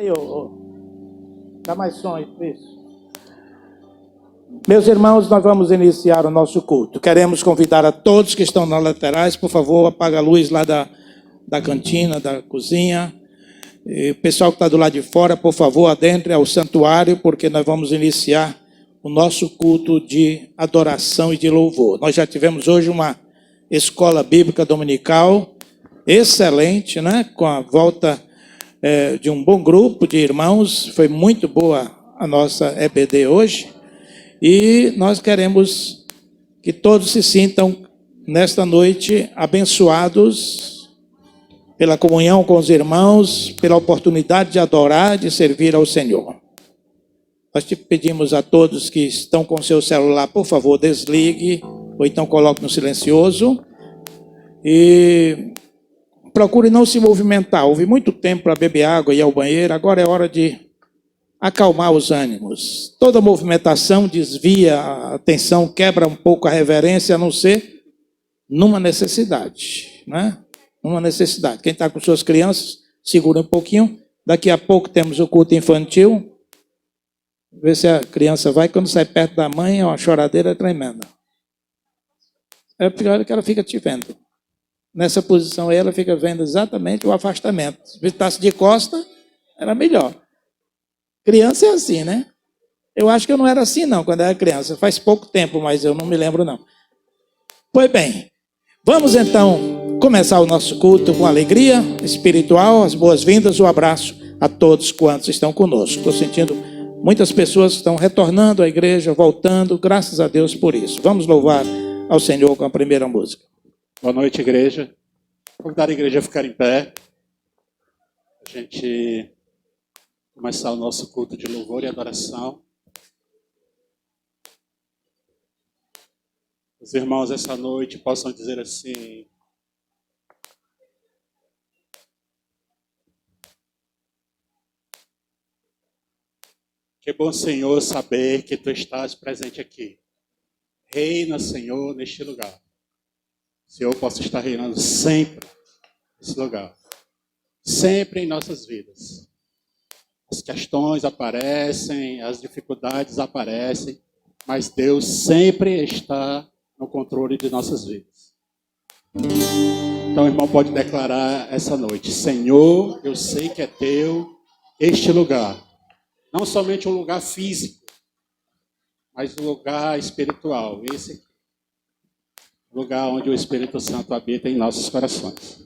aí, dá mais som aí, isso. Meus irmãos, nós vamos iniciar o nosso culto. Queremos convidar a todos que estão nas laterais, por favor, apaga a luz lá da cantina, da cozinha. E o pessoal que está do lado de fora, por favor, adentre ao santuário, porque nós vamos iniciar o nosso culto de adoração e de louvor. Nós já tivemos hoje uma escola bíblica dominical excelente, né? Com a volta de um bom grupo de irmãos. Foi muito boa a nossa EBD hoje. E nós queremos que todos se sintam, nesta noite, abençoados pela comunhão com os irmãos, pela oportunidade de adorar, de servir ao Senhor. Nós te pedimos a todos que estão com seu celular, por favor, desligue, ou então coloque no silencioso. E procure não se movimentar. Houve muito tempo para beber água e ir ao banheiro, agora é hora de acalmar os ânimos. Toda movimentação desvia a atenção, quebra um pouco a reverência, a não ser numa necessidade, né? Numa necessidade. Quem está com suas crianças, segura um pouquinho. Daqui a pouco temos o culto infantil. Vê se a criança vai, quando sai perto da mãe, é uma choradeira tremenda. É pior que ela fica te vendo. Nessa posição aí, ela fica vendo exatamente o afastamento. Se visitasse de costa, era melhor. Criança é assim, né? Eu acho que eu não era assim, não, quando era criança. Faz pouco tempo, mas eu não me lembro, não. Pois bem, vamos então começar o nosso culto com alegria espiritual, as boas-vindas, o abraço a todos quantos estão conosco. Estou sentindo muitas pessoas que estão retornando à igreja, voltando, graças a Deus por isso. Vamos louvar ao Senhor com a primeira música. Boa noite, igreja. Vou convidar a igreja a ficar em pé. A gente começar o nosso culto de louvor e adoração. Os irmãos essa noite possam dizer assim: que bom, Senhor, saber que Tu estás presente aqui. Reina, Senhor, neste lugar. Senhor, possa estar reinando sempre nesse lugar. Sempre em nossas vidas. As questões aparecem, as dificuldades aparecem, mas Deus sempre está no controle de nossas vidas. Então o irmão pode declarar essa noite: Senhor, eu sei que é Teu este lugar. Não somente um lugar físico, mas um lugar espiritual. Esse aqui. Lugar onde o Espírito Santo habita em nossos corações.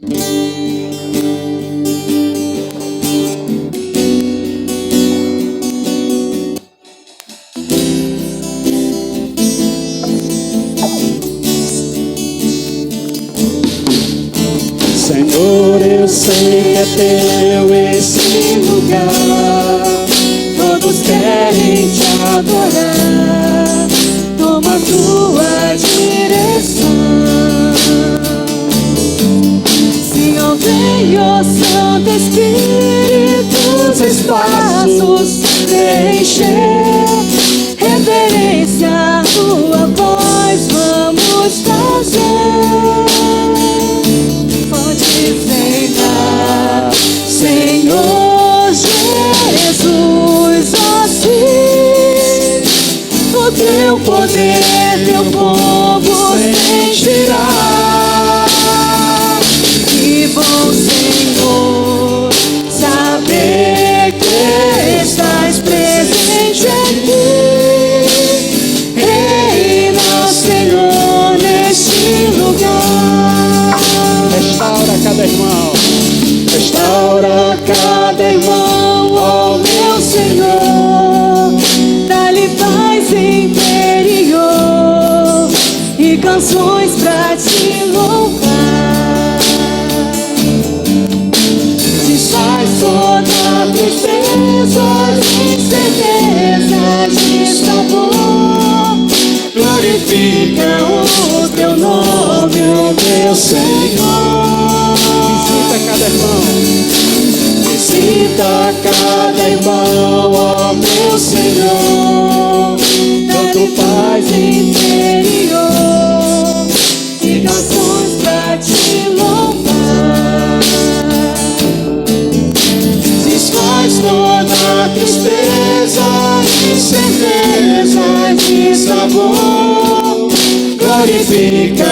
Senhor, eu sei que é Teu esse lugar. Todos querem Te adorar. Toma Tua direção. Senhor, vem, ó Santo Espírito, os espaços preencher. Reverência, Tua voz vamos fazer. Pode sentar, Senhor Jesus, assim o Teu poder, Teu povo sentirá. Que bom, Senhor, saber que estás presente aqui. Reina, Senhor, neste lugar. Restaura cada irmão. Restaura cada irmão, ó meu Senhor. Dá-lhe paz interior e canções pra Te louvar. Desfaz toda tristeza, incerteza de sabor. Glorifica o Teu nome, ó meu Senhor. Visita cada irmão. Visita cada irmão, ó meu Senhor. Tanto paz interior e canções pra Te louvar. Desfaz toda glorifica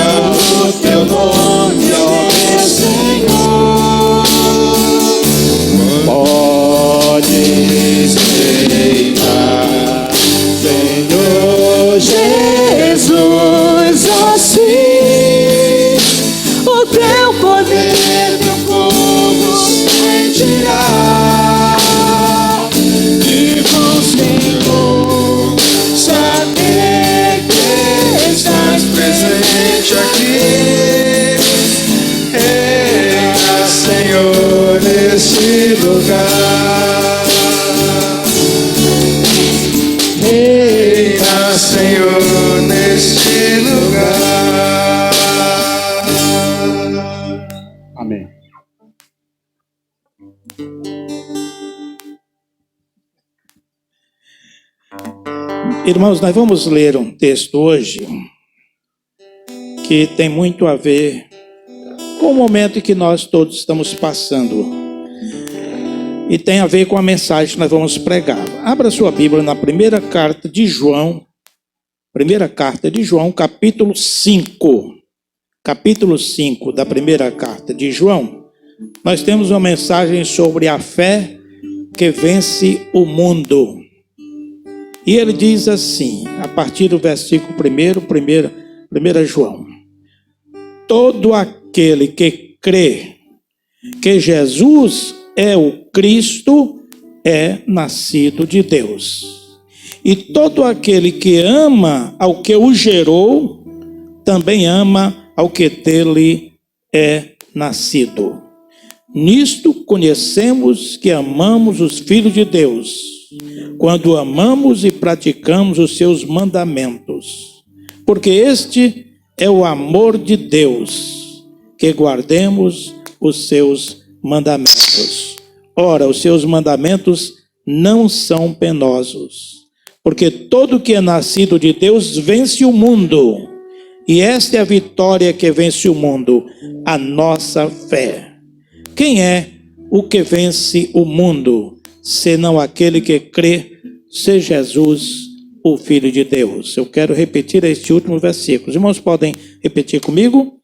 o teu nome, ó meu Senhor. Podes reinar, Senhor Jesus, assim o teu poder, teu povo sentirá. E bom, Senhor, saber que estás presente aqui. Reina, Senhor, nesse lugar. Reina, Senhor, neste lugar. Amém. Irmãos, nós vamos ler um texto hoje que tem muito a ver com o momento que nós todos estamos passando e tem a ver com a mensagem que nós vamos pregar. Abra sua Bíblia na primeira carta de João, capítulo 5. Capítulo 5 da primeira carta de João. Nós temos uma mensagem sobre a fé que vence o mundo. E ele diz assim, a partir do versículo 1 João: todo aquele que crê que Jesus é o Cristo é nascido de Deus. E todo aquele que ama ao que o gerou, também ama ao que dele é nascido. Nisto conhecemos que amamos os filhos de Deus, quando amamos e praticamos os seus mandamentos. Porque este é o amor de Deus, que guardemos os seus mandamentos. Ora, os seus mandamentos não são penosos, porque todo que é nascido de Deus vence o mundo. E esta é a vitória que vence o mundo, a nossa fé. Quem é o que vence o mundo, senão aquele que crê ser Jesus, o Filho de Deus? Eu quero repetir este último versículo. Os irmãos podem repetir comigo?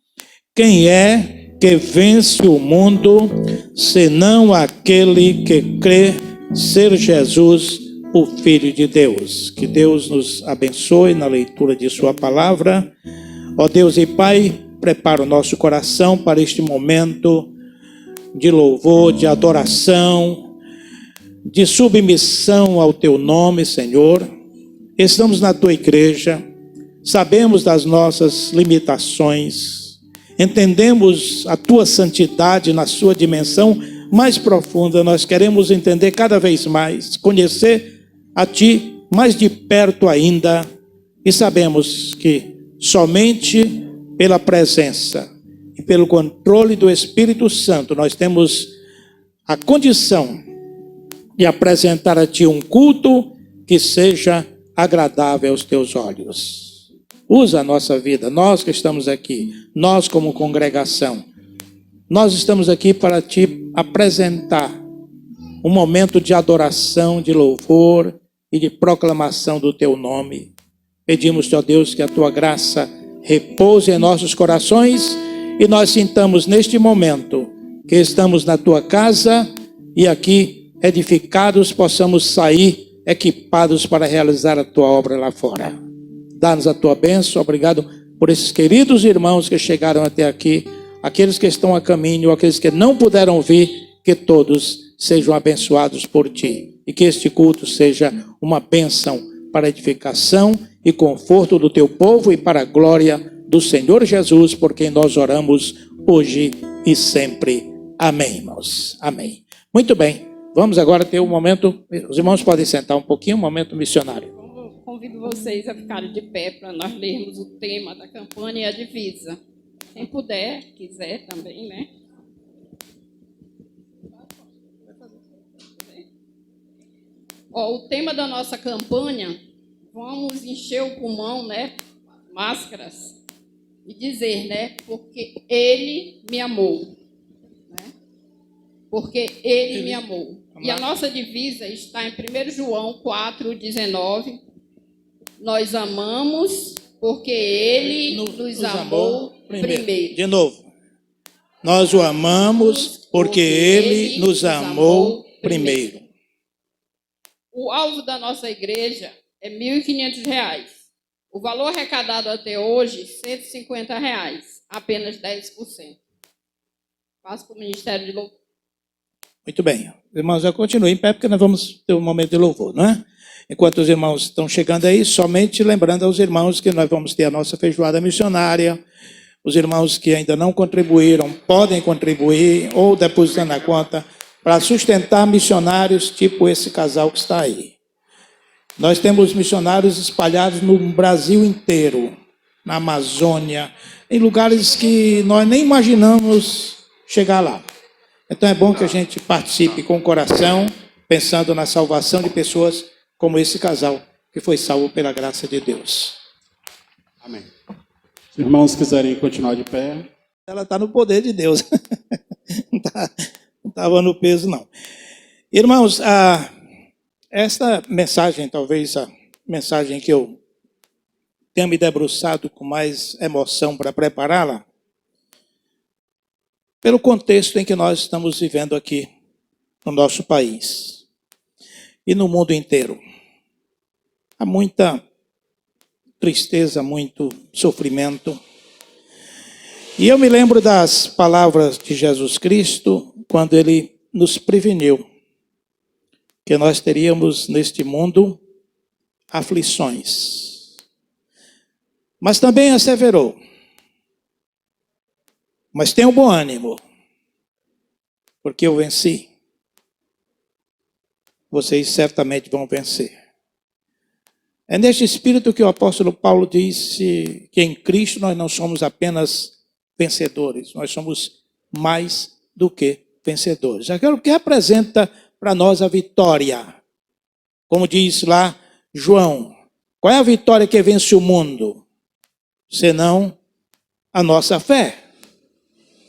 Quem é que vence o mundo, senão aquele que crê ser Jesus, o Filho de Deus? Que Deus nos abençoe na leitura de sua palavra. Ó Deus e Pai, prepara o nosso coração para este momento de louvor, de adoração, de submissão ao Teu nome, Senhor. Estamos na Tua igreja, sabemos das nossas limitações, entendemos a Tua santidade na sua dimensão mais profunda. Nós queremos entender cada vez mais, conhecer a Ti mais de perto ainda, e sabemos que somente pela presença e pelo controle do Espírito Santo nós temos a condição de apresentar a Ti um culto que seja agradável aos Teus olhos. Usa a nossa vida, nós que estamos aqui, nós como congregação, nós estamos aqui para Te apresentar um momento de adoração, de louvor e de proclamação do Teu nome. Pedimos-te, ó Deus, que a Tua graça repouse em nossos corações e nós sintamos neste momento que estamos na Tua casa e aqui edificados possamos sair equipados para realizar a Tua obra lá fora. Dá-nos a Tua bênção. Obrigado por esses queridos irmãos que chegaram até aqui, aqueles que estão a caminho, aqueles que não puderam vir, que todos sejam abençoados por Ti e que este culto seja uma bênção para edificação e conforto do Teu povo e para a glória do Senhor Jesus, por quem nós oramos hoje e sempre. Amém, irmãos. Amém. Muito bem, vamos agora ter um momento, os irmãos podem sentar um pouquinho, um momento missionário. Convido vocês a ficarem de pé para nós lermos o tema da campanha e a divisa. Quem puder, quiser também, né? Ó, o tema da nossa campanha, vamos encher o pulmão, né? Máscaras. E dizer, né? Porque Ele me amou. Né? Porque Ele me amou. E a nossa divisa está em 1 João 4,19. Nós amamos porque Ele nos amou primeiro. De novo. Nós o amamos porque Ele nos amou primeiro. O alvo da nossa igreja é R$ 1.500. O valor arrecadado até hoje, R$ 150. Apenas 10%. Passo para o Ministério de Louvor. Muito bem. Irmãos, já continue em pé, porque nós vamos ter um momento de louvor, não é? Enquanto os irmãos estão chegando aí, somente lembrando aos irmãos que nós vamos ter a nossa feijoada missionária. Os irmãos que ainda não contribuíram podem contribuir ou depositar na conta para sustentar missionários tipo esse casal que está aí. Nós temos missionários espalhados no Brasil inteiro, na Amazônia, em lugares que nós nem imaginamos chegar lá. Então é bom que a gente participe com o coração, pensando na salvação de pessoas como esse casal, que foi salvo pela graça de Deus. Amém. Se os irmãos quiserem continuar de pé. Ela está no poder de Deus. Não estava no peso, não. Irmãos, esta mensagem, talvez a mensagem que eu tenha me debruçado com mais emoção para prepará-la, pelo contexto em que nós estamos vivendo aqui no nosso país e no mundo inteiro. Há muita tristeza, muito sofrimento. E eu me lembro das palavras de Jesus Cristo quando ele nos preveniu que nós teríamos neste mundo aflições. Mas também asseverou: mas tenham bom ânimo, porque eu venci. Vocês certamente vão vencer. É neste espírito que o apóstolo Paulo disse que em Cristo nós não somos apenas vencedores, nós somos mais do que vencedores. Aquilo que representa para nós a vitória. Como diz lá João, qual é a vitória que vence o mundo? Senão a nossa fé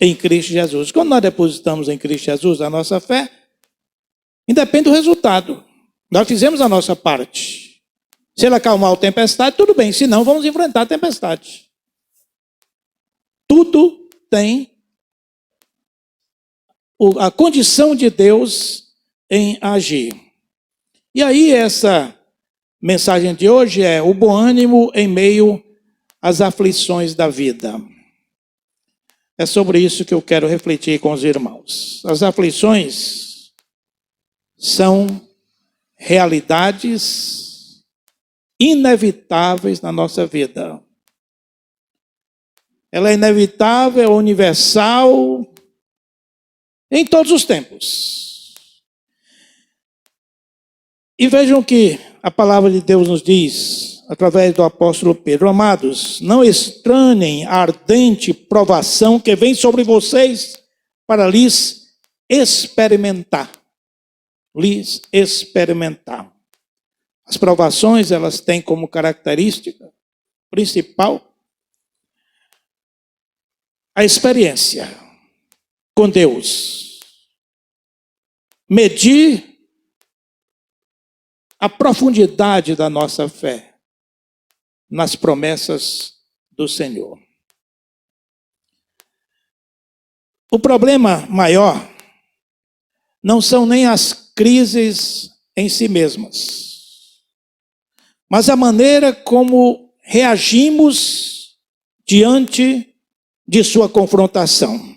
em Cristo Jesus. Quando nós depositamos em Cristo Jesus a nossa fé, independe do resultado. Nós fizemos a nossa parte. Se ele acalmar a tempestade, tudo bem. Se não, vamos enfrentar a tempestade. Tudo tem a condição de Deus em agir. E aí essa mensagem de hoje é o bom ânimo em meio às aflições da vida. É sobre isso que eu quero refletir com os irmãos. As aflições são realidades inevitáveis na nossa vida. Ela é inevitável, é universal, em todos os tempos. E vejam que a palavra de Deus nos diz, através do apóstolo Pedro: amados, não estranhem a ardente provação que vem sobre vocês para lhes experimentar. Lhes experimentar. As provações, elas têm como característica principal a experiência com Deus. Medir a profundidade da nossa fé nas promessas do Senhor. O problema maior não são nem as crises em si mesmas, mas a maneira como reagimos diante de sua confrontação.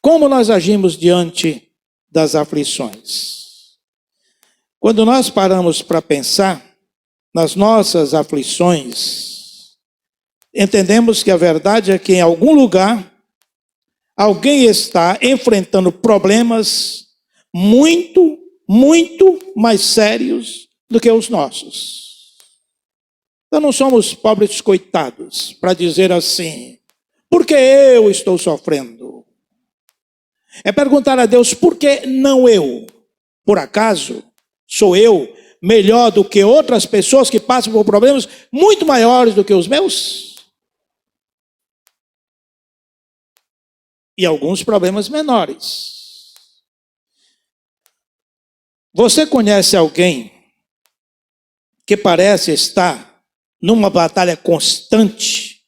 Como nós agimos diante das aflições? Quando nós paramos para pensar nas nossas aflições, entendemos que a verdade é que em algum lugar alguém está enfrentando problemas muito mais sérios do que os nossos. Então não somos pobres coitados para dizer assim: por que eu estou sofrendo? É perguntar a Deus: por que não eu? Por acaso sou eu melhor do que outras pessoas que passam por problemas muito maiores do que os meus? E alguns problemas menores. Você conhece alguém que parece estar numa batalha constante,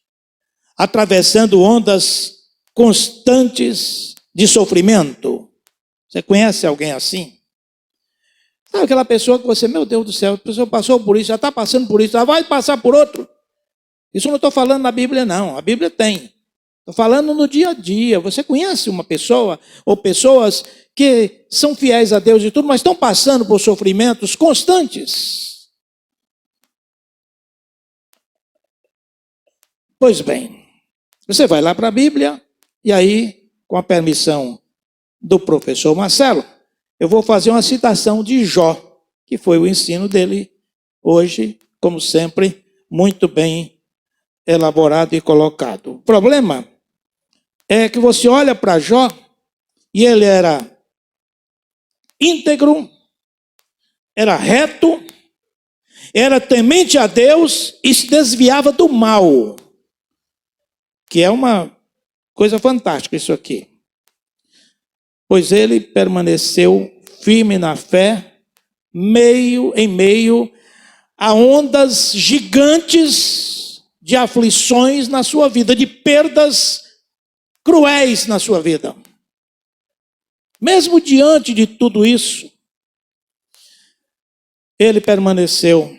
atravessando ondas constantes de sofrimento. Você conhece alguém assim? Sabe aquela pessoa que você, meu Deus do céu, a pessoa passou por isso, já está passando por isso, já vai passar por outro. Isso eu não estou falando na Bíblia, não. A Bíblia tem. Estou falando no dia a dia. Você conhece uma pessoa ou pessoas que são fiéis a Deus e tudo, mas estão passando por sofrimentos constantes? Pois bem, você vai lá para a Bíblia e aí, com a permissão do professor Marcelo, eu vou fazer uma citação de Jó, que foi o ensino dele hoje, como sempre, muito bem elaborado e colocado. O problema é que você olha para Jó e ele era íntegro, era reto, era temente a Deus e se desviava do mal, que é uma coisa fantástica isso aqui. Pois ele permaneceu firme na fé, em meio a ondas gigantes de aflições na sua vida, de perdas cruéis na sua vida. Mesmo diante de tudo isso, ele permaneceu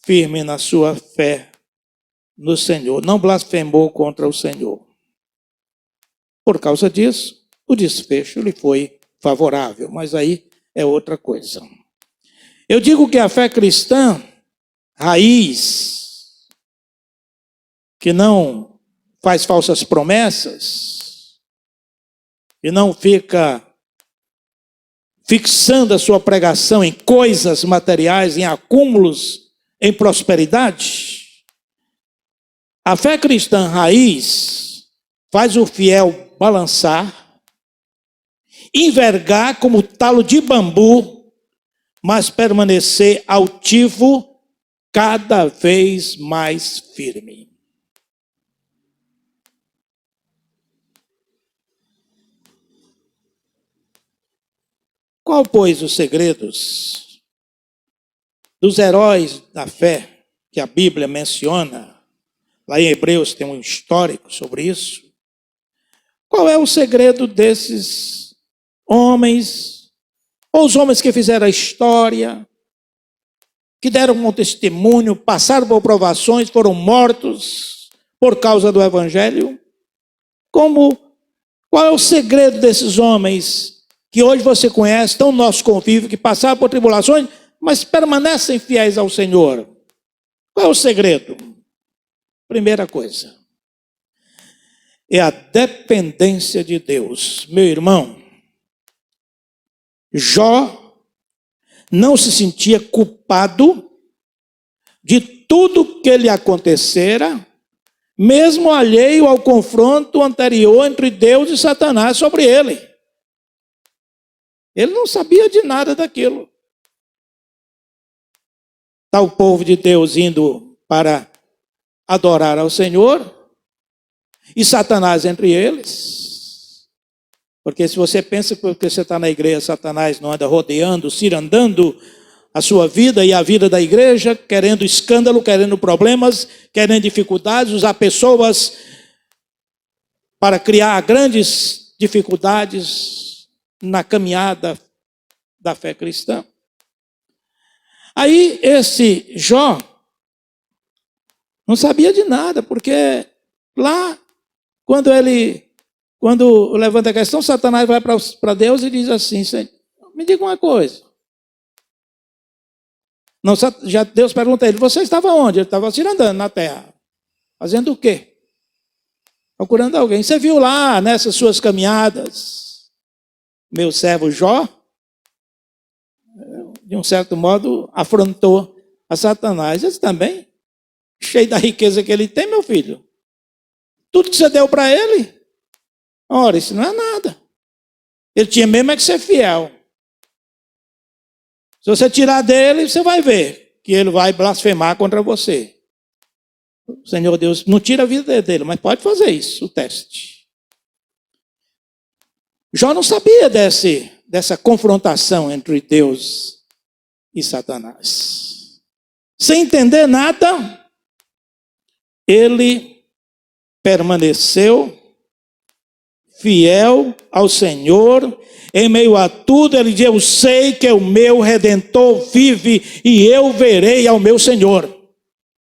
firme na sua fé no Senhor, não blasfemou contra o Senhor. Por causa disso, o desfecho lhe foi favorável, mas aí é outra coisa. Eu digo que a fé cristã, raiz, que não faz falsas promessas, e não fica fixando a sua pregação em coisas materiais, em acúmulos, em prosperidade. A fé cristã raiz faz o fiel balançar, envergar como talo de bambu, mas permanecer altivo, cada vez mais firme. Qual, pois, os segredos dos heróis da fé que a Bíblia menciona? Lá em Hebreus tem um histórico sobre isso. Qual é o segredo desses homens, ou os homens que fizeram a história, que deram um testemunho, passaram por provações, foram mortos por causa do Evangelho? Qual é o segredo desses homens que hoje você conhece, estão no nosso convívio, que passaram por tribulações, mas permanecem fiéis ao Senhor? Qual é o segredo? Primeira coisa, é a dependência de Deus. Meu irmão, Jó não se sentia culpado de tudo que lhe acontecera, mesmo alheio ao confronto anterior entre Deus e Satanás sobre ele. Ele não sabia de nada daquilo. Está o povo de Deus indo para adorar ao Senhor e Satanás entre eles. Porque se você pensa que porque você está na igreja, Satanás não anda rodeando, cirandando a sua vida e a vida da igreja, querendo escândalo, querendo problemas, querendo dificuldades, usar pessoas para criar grandes dificuldades na caminhada da fé cristã. Aí esse Jó não sabia de nada, porque lá, quando levanta a questão, Satanás vai para Deus e diz assim: me diga uma coisa. Não, já Deus pergunta a ele: você estava onde? Ele estava assim andando na terra. Fazendo o quê? Procurando alguém. Você viu lá nessas suas caminhadas meu servo Jó? De um certo modo, afrontou a Satanás. Ele também, cheio da riqueza que ele tem, meu filho. Tudo que você deu para ele, ora, isso não é nada. Ele tinha mesmo é que ser fiel. Se você tirar dele, você vai ver que ele vai blasfemar contra você. O Senhor Deus não tira a vida dele, mas pode fazer isso, o teste. Jó não sabia dessa confrontação entre Deus e Satanás. sem entender nada, ele permaneceu fiel ao Senhor. Em meio a tudo, ele diz: eu sei que o meu Redentor vive e eu verei ao meu Senhor,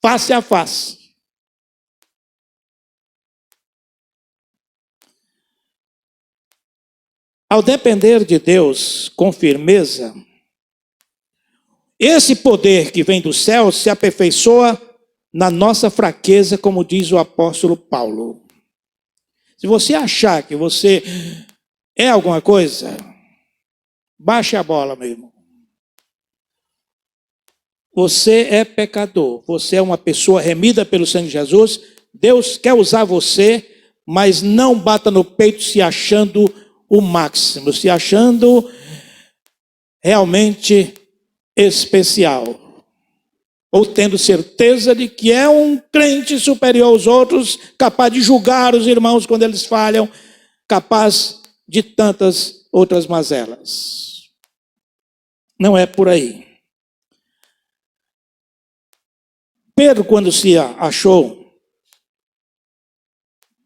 face a face. Ao depender de Deus com firmeza, esse poder que vem do céu se aperfeiçoa na nossa fraqueza, como diz o apóstolo Paulo. Se você achar que você é alguma coisa, baixe a bola, meu irmão. Você é pecador, você é uma pessoa remida pelo sangue de Jesus. Deus quer usar você, mas não bata no peito se achando o máximo, se achando realmente especial, ou tendo certeza de que é um crente superior aos outros, capaz de julgar os irmãos quando eles falham, capaz de tantas outras mazelas. Não é por aí. Pedro, quando se achou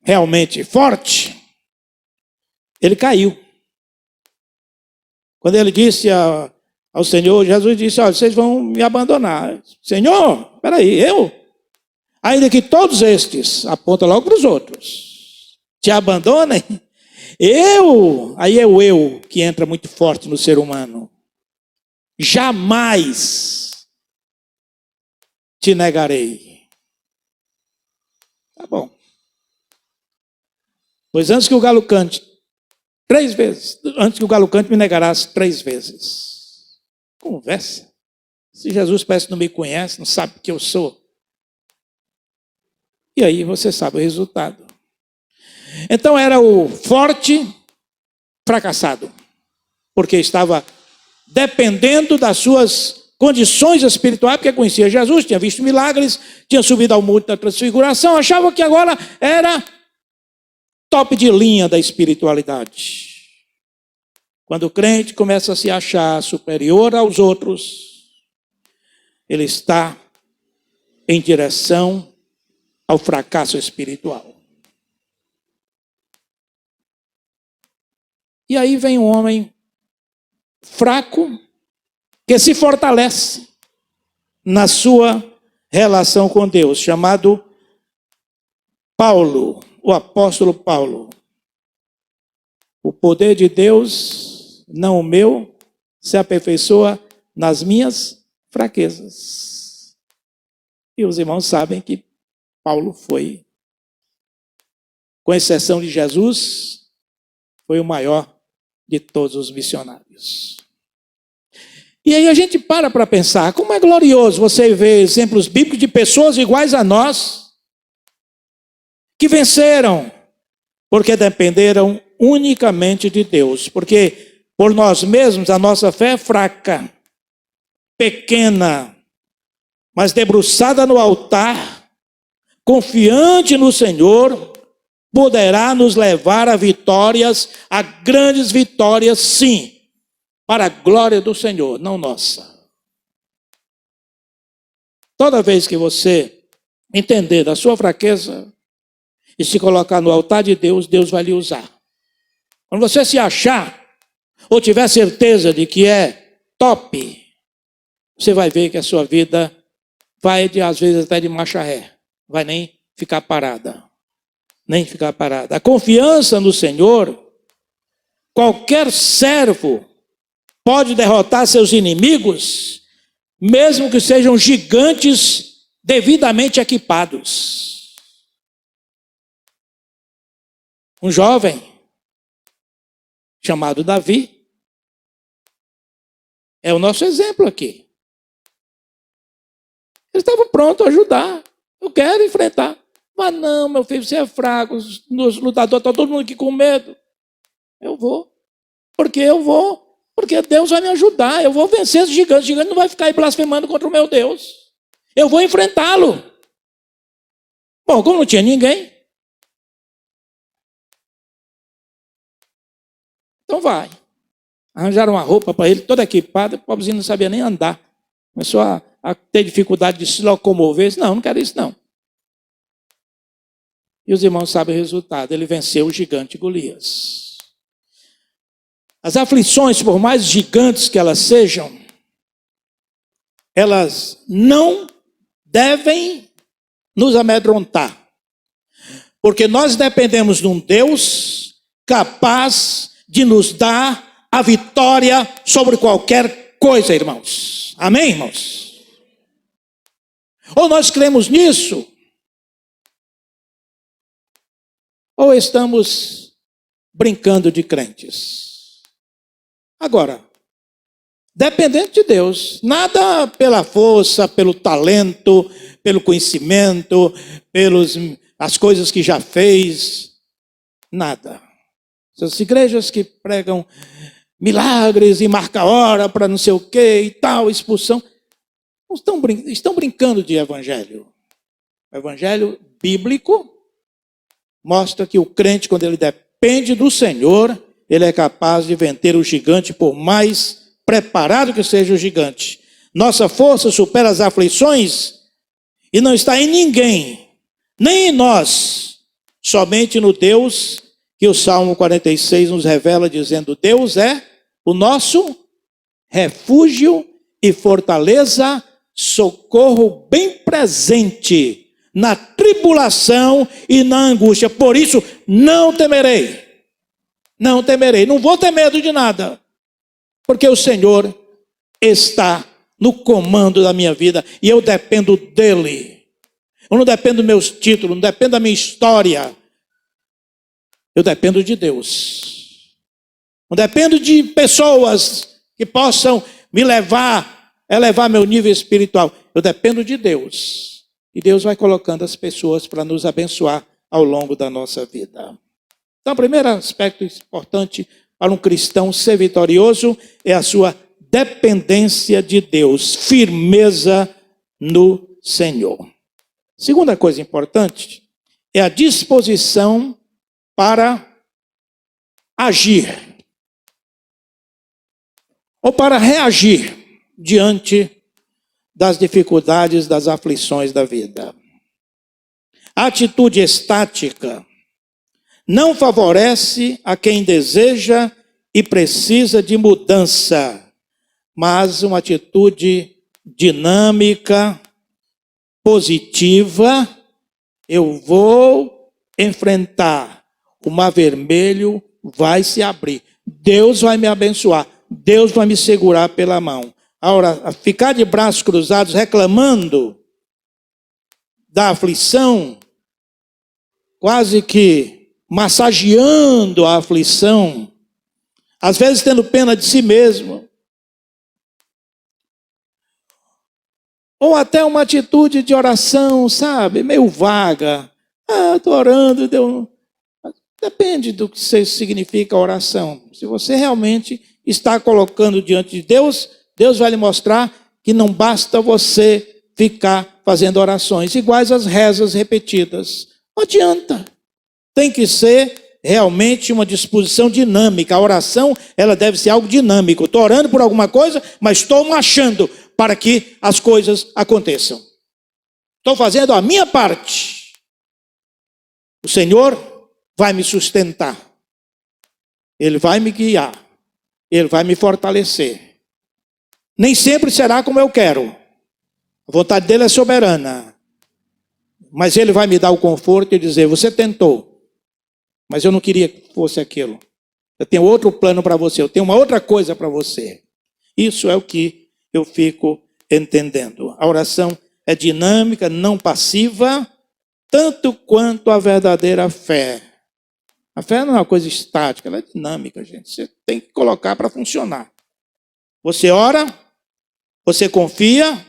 realmente forte, ele caiu. Quando ele disse ao Senhor, Jesus disse: olha, vocês vão me abandonar. Senhor, espera aí, eu? Ainda que todos estes, aponta logo para os outros, te abandonem, aí é o eu que entra muito forte no ser humano. Jamais te negarei. Tá bom. Pois antes que o galo cante 3 vezes, antes que o galo cante, me negarás 3 vezes. Conversa. Se Jesus parece que não me conhece, não sabe que eu sou. E aí você sabe o resultado. Então era o forte fracassado, porque estava dependendo das suas condições espirituais, porque conhecia Jesus, tinha visto milagres, tinha subido ao monte da transfiguração, achava que agora era top de linha da espiritualidade. Quando o crente começa a se achar superior aos outros, ele está em direção ao fracasso espiritual. E aí vem um homem fraco que se fortalece na sua relação com Deus, chamado Paulo, o apóstolo Paulo. O poder de Deus, não o meu, se aperfeiçoa nas minhas fraquezas. E os irmãos sabem que Paulo foi, com exceção de Jesus, foi o maior de todos os missionários. E aí a gente para pensar, como é glorioso você ver exemplos bíblicos de pessoas iguais a nós, que venceram, porque dependeram unicamente de Deus. Porque por nós mesmos a nossa fé é fraca, pequena, mas debruçada no altar, confiante no Senhor, poderá nos levar a vitórias, a grandes vitórias, sim, para a glória do Senhor, não nossa. Toda vez que você entender da sua fraqueza e se colocar no altar de Deus, Deus vai lhe usar. Quando você se achar, ou tiver certeza de que é top, você vai ver que a sua vida vai, às vezes, até de marcha ré. Vai nem ficar parada. Nem ficar parada. A confiança no Senhor, qualquer servo pode derrotar seus inimigos, mesmo que sejam gigantes devidamente equipados. Um jovem chamado Davi é o nosso exemplo aqui. Ele estava pronto a ajudar. Eu quero enfrentar. Mas não, meu filho, você é fraco, os lutadores, está todo mundo aqui com medo. Eu vou. Porque eu vou. Porque Deus vai me ajudar. Eu vou vencer esse gigante. O gigante não vai ficar aí blasfemando contra o meu Deus. Eu vou enfrentá-lo. Bom, como não tinha ninguém, então vai. Arranjaram uma roupa para ele, toda equipada, o pobrezinho não sabia nem andar. Começou a a ter dificuldade de se locomover. Não, não quero isso não. E os irmãos sabem o resultado. Ele venceu o gigante Golias. As aflições, por mais gigantes que elas sejam, elas não devem nos amedrontar. Porque nós dependemos de um Deus capaz de nos dar a vitória sobre qualquer coisa, irmãos. Amém, irmãos? Ou nós cremos nisso, ou estamos brincando de crentes. Agora, dependendo de Deus, nada pela força, pelo talento, pelo conhecimento, as coisas que já fez, nada. Essas igrejas que pregam milagres e marca hora para não sei o que e tal, expulsão, estão brincando de evangelho. O evangelho bíblico mostra que o crente, quando ele depende do Senhor, ele é capaz de vencer o gigante, por mais preparado que seja o gigante. Nossa força supera as aflições e não está em ninguém, nem em nós, somente no Deus que o Salmo 46 nos revela, dizendo: Deus é o nosso refúgio e fortaleza, socorro bem presente na tribulação e na angústia. Por isso, não temerei. Não temerei. Não vou ter medo de nada. Porque o Senhor está no comando da minha vida. E eu dependo dEle. Eu não dependo dos meus títulos, não dependo da minha história. Eu dependo de Deus. Não dependo de pessoas que possam me elevar meu nível espiritual. Eu dependo de Deus. E Deus vai colocando as pessoas para nos abençoar ao longo da nossa vida. Então, o primeiro aspecto importante para um cristão ser vitorioso é a sua dependência de Deus, firmeza no Senhor. Segunda coisa importante é a disposição para agir ou para reagir diante das dificuldades, das aflições da vida. A atitude estática não favorece a quem deseja e precisa de mudança, mas uma atitude dinâmica, positiva. Eu vou enfrentar, o mar vermelho vai se abrir, Deus vai me abençoar, Deus vai me segurar pela mão. Agora, ficar de braços cruzados reclamando da aflição, quase que massageando a aflição, às vezes tendo pena de si mesmo, ou até uma atitude de oração, sabe, meio vaga. Estou orando, Deus. Depende do que significa a oração. Se você realmente está colocando diante de Deus, Deus vai lhe mostrar que não basta você ficar fazendo orações iguais às rezas repetidas. Não adianta. Tem que ser realmente uma disposição dinâmica. A oração, ela deve ser algo dinâmico. Estou orando por alguma coisa, mas estou marchando para que as coisas aconteçam. Estou fazendo a minha parte. O Senhor vai me sustentar. Ele vai me guiar. Ele vai me fortalecer. Nem sempre será como eu quero. A vontade dele é soberana. Mas ele vai me dar o conforto e dizer: você tentou, mas eu não queria que fosse aquilo. Eu tenho outro plano para você, eu tenho uma outra coisa para você. Isso é o que eu fico entendendo. A oração é dinâmica, não passiva, tanto quanto a verdadeira fé. A fé não é uma coisa estática, ela é dinâmica, gente. Você tem que colocar para funcionar. Você ora, você confia,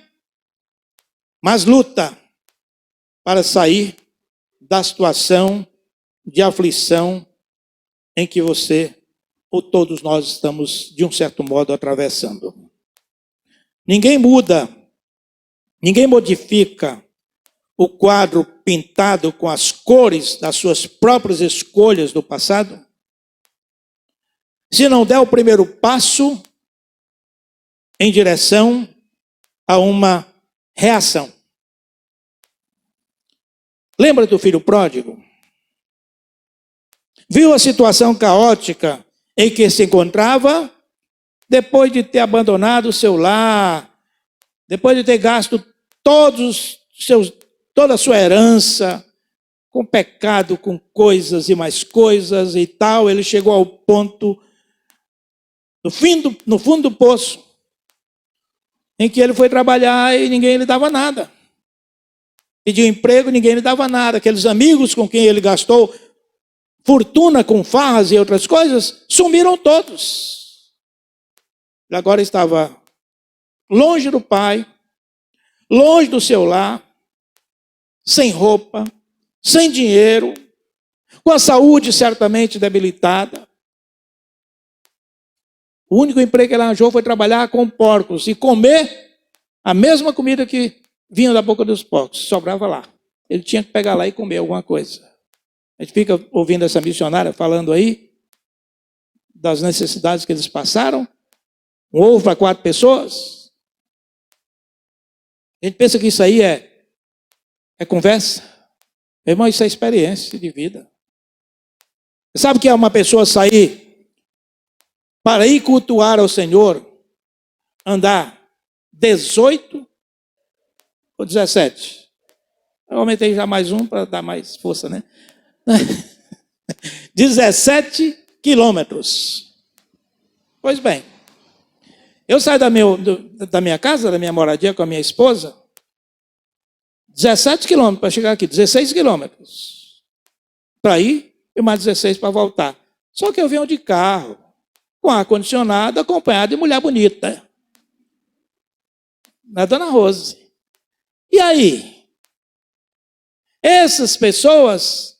mas luta para sair da situação de aflição em que você ou todos nós estamos, de um certo modo, atravessando. Ninguém muda, ninguém modifica o quadro pintado com as cores das suas próprias escolhas do passado, se não der o primeiro passo em direção a uma Reação. Lembra do filho pródigo? Viu a situação caótica em que se encontrava, depois de ter abandonado o seu lar, depois de ter gasto toda a sua herança, com pecado, com coisas e mais coisas e tal, ele chegou ao ponto, no fundo do poço, em que ele foi trabalhar e ninguém lhe dava nada. Pediu emprego, ninguém lhe dava nada. Aqueles amigos com quem ele gastou fortuna com farras e outras coisas, sumiram todos. Ele agora estava longe do pai, longe do seu lar, sem roupa, sem dinheiro, com a saúde certamente debilitada. O único emprego que ele arranjou foi trabalhar com porcos e comer a mesma comida que vinha da boca dos porcos, sobrava lá. Ele tinha que pegar lá e comer alguma coisa. A gente fica ouvindo essa missionária falando aí das necessidades que eles passaram. Um ovo para 4 pessoas. A gente pensa que isso aí é conversa. Meu irmão, isso é experiência de vida. Você sabe que é uma pessoa sair para ir cultuar ao Senhor, andar 18 ou 17? Eu aumentei já mais um para dar mais força, né? 17 quilômetros. Pois bem, eu saio da minha casa, da minha moradia com a minha esposa, 17 quilômetros para chegar aqui, 16 quilômetros para ir e mais 16 para voltar. Só que eu venho de carro, com ar-condicionado, acompanhado de mulher bonita. Na Dona Rose. E aí? Essas pessoas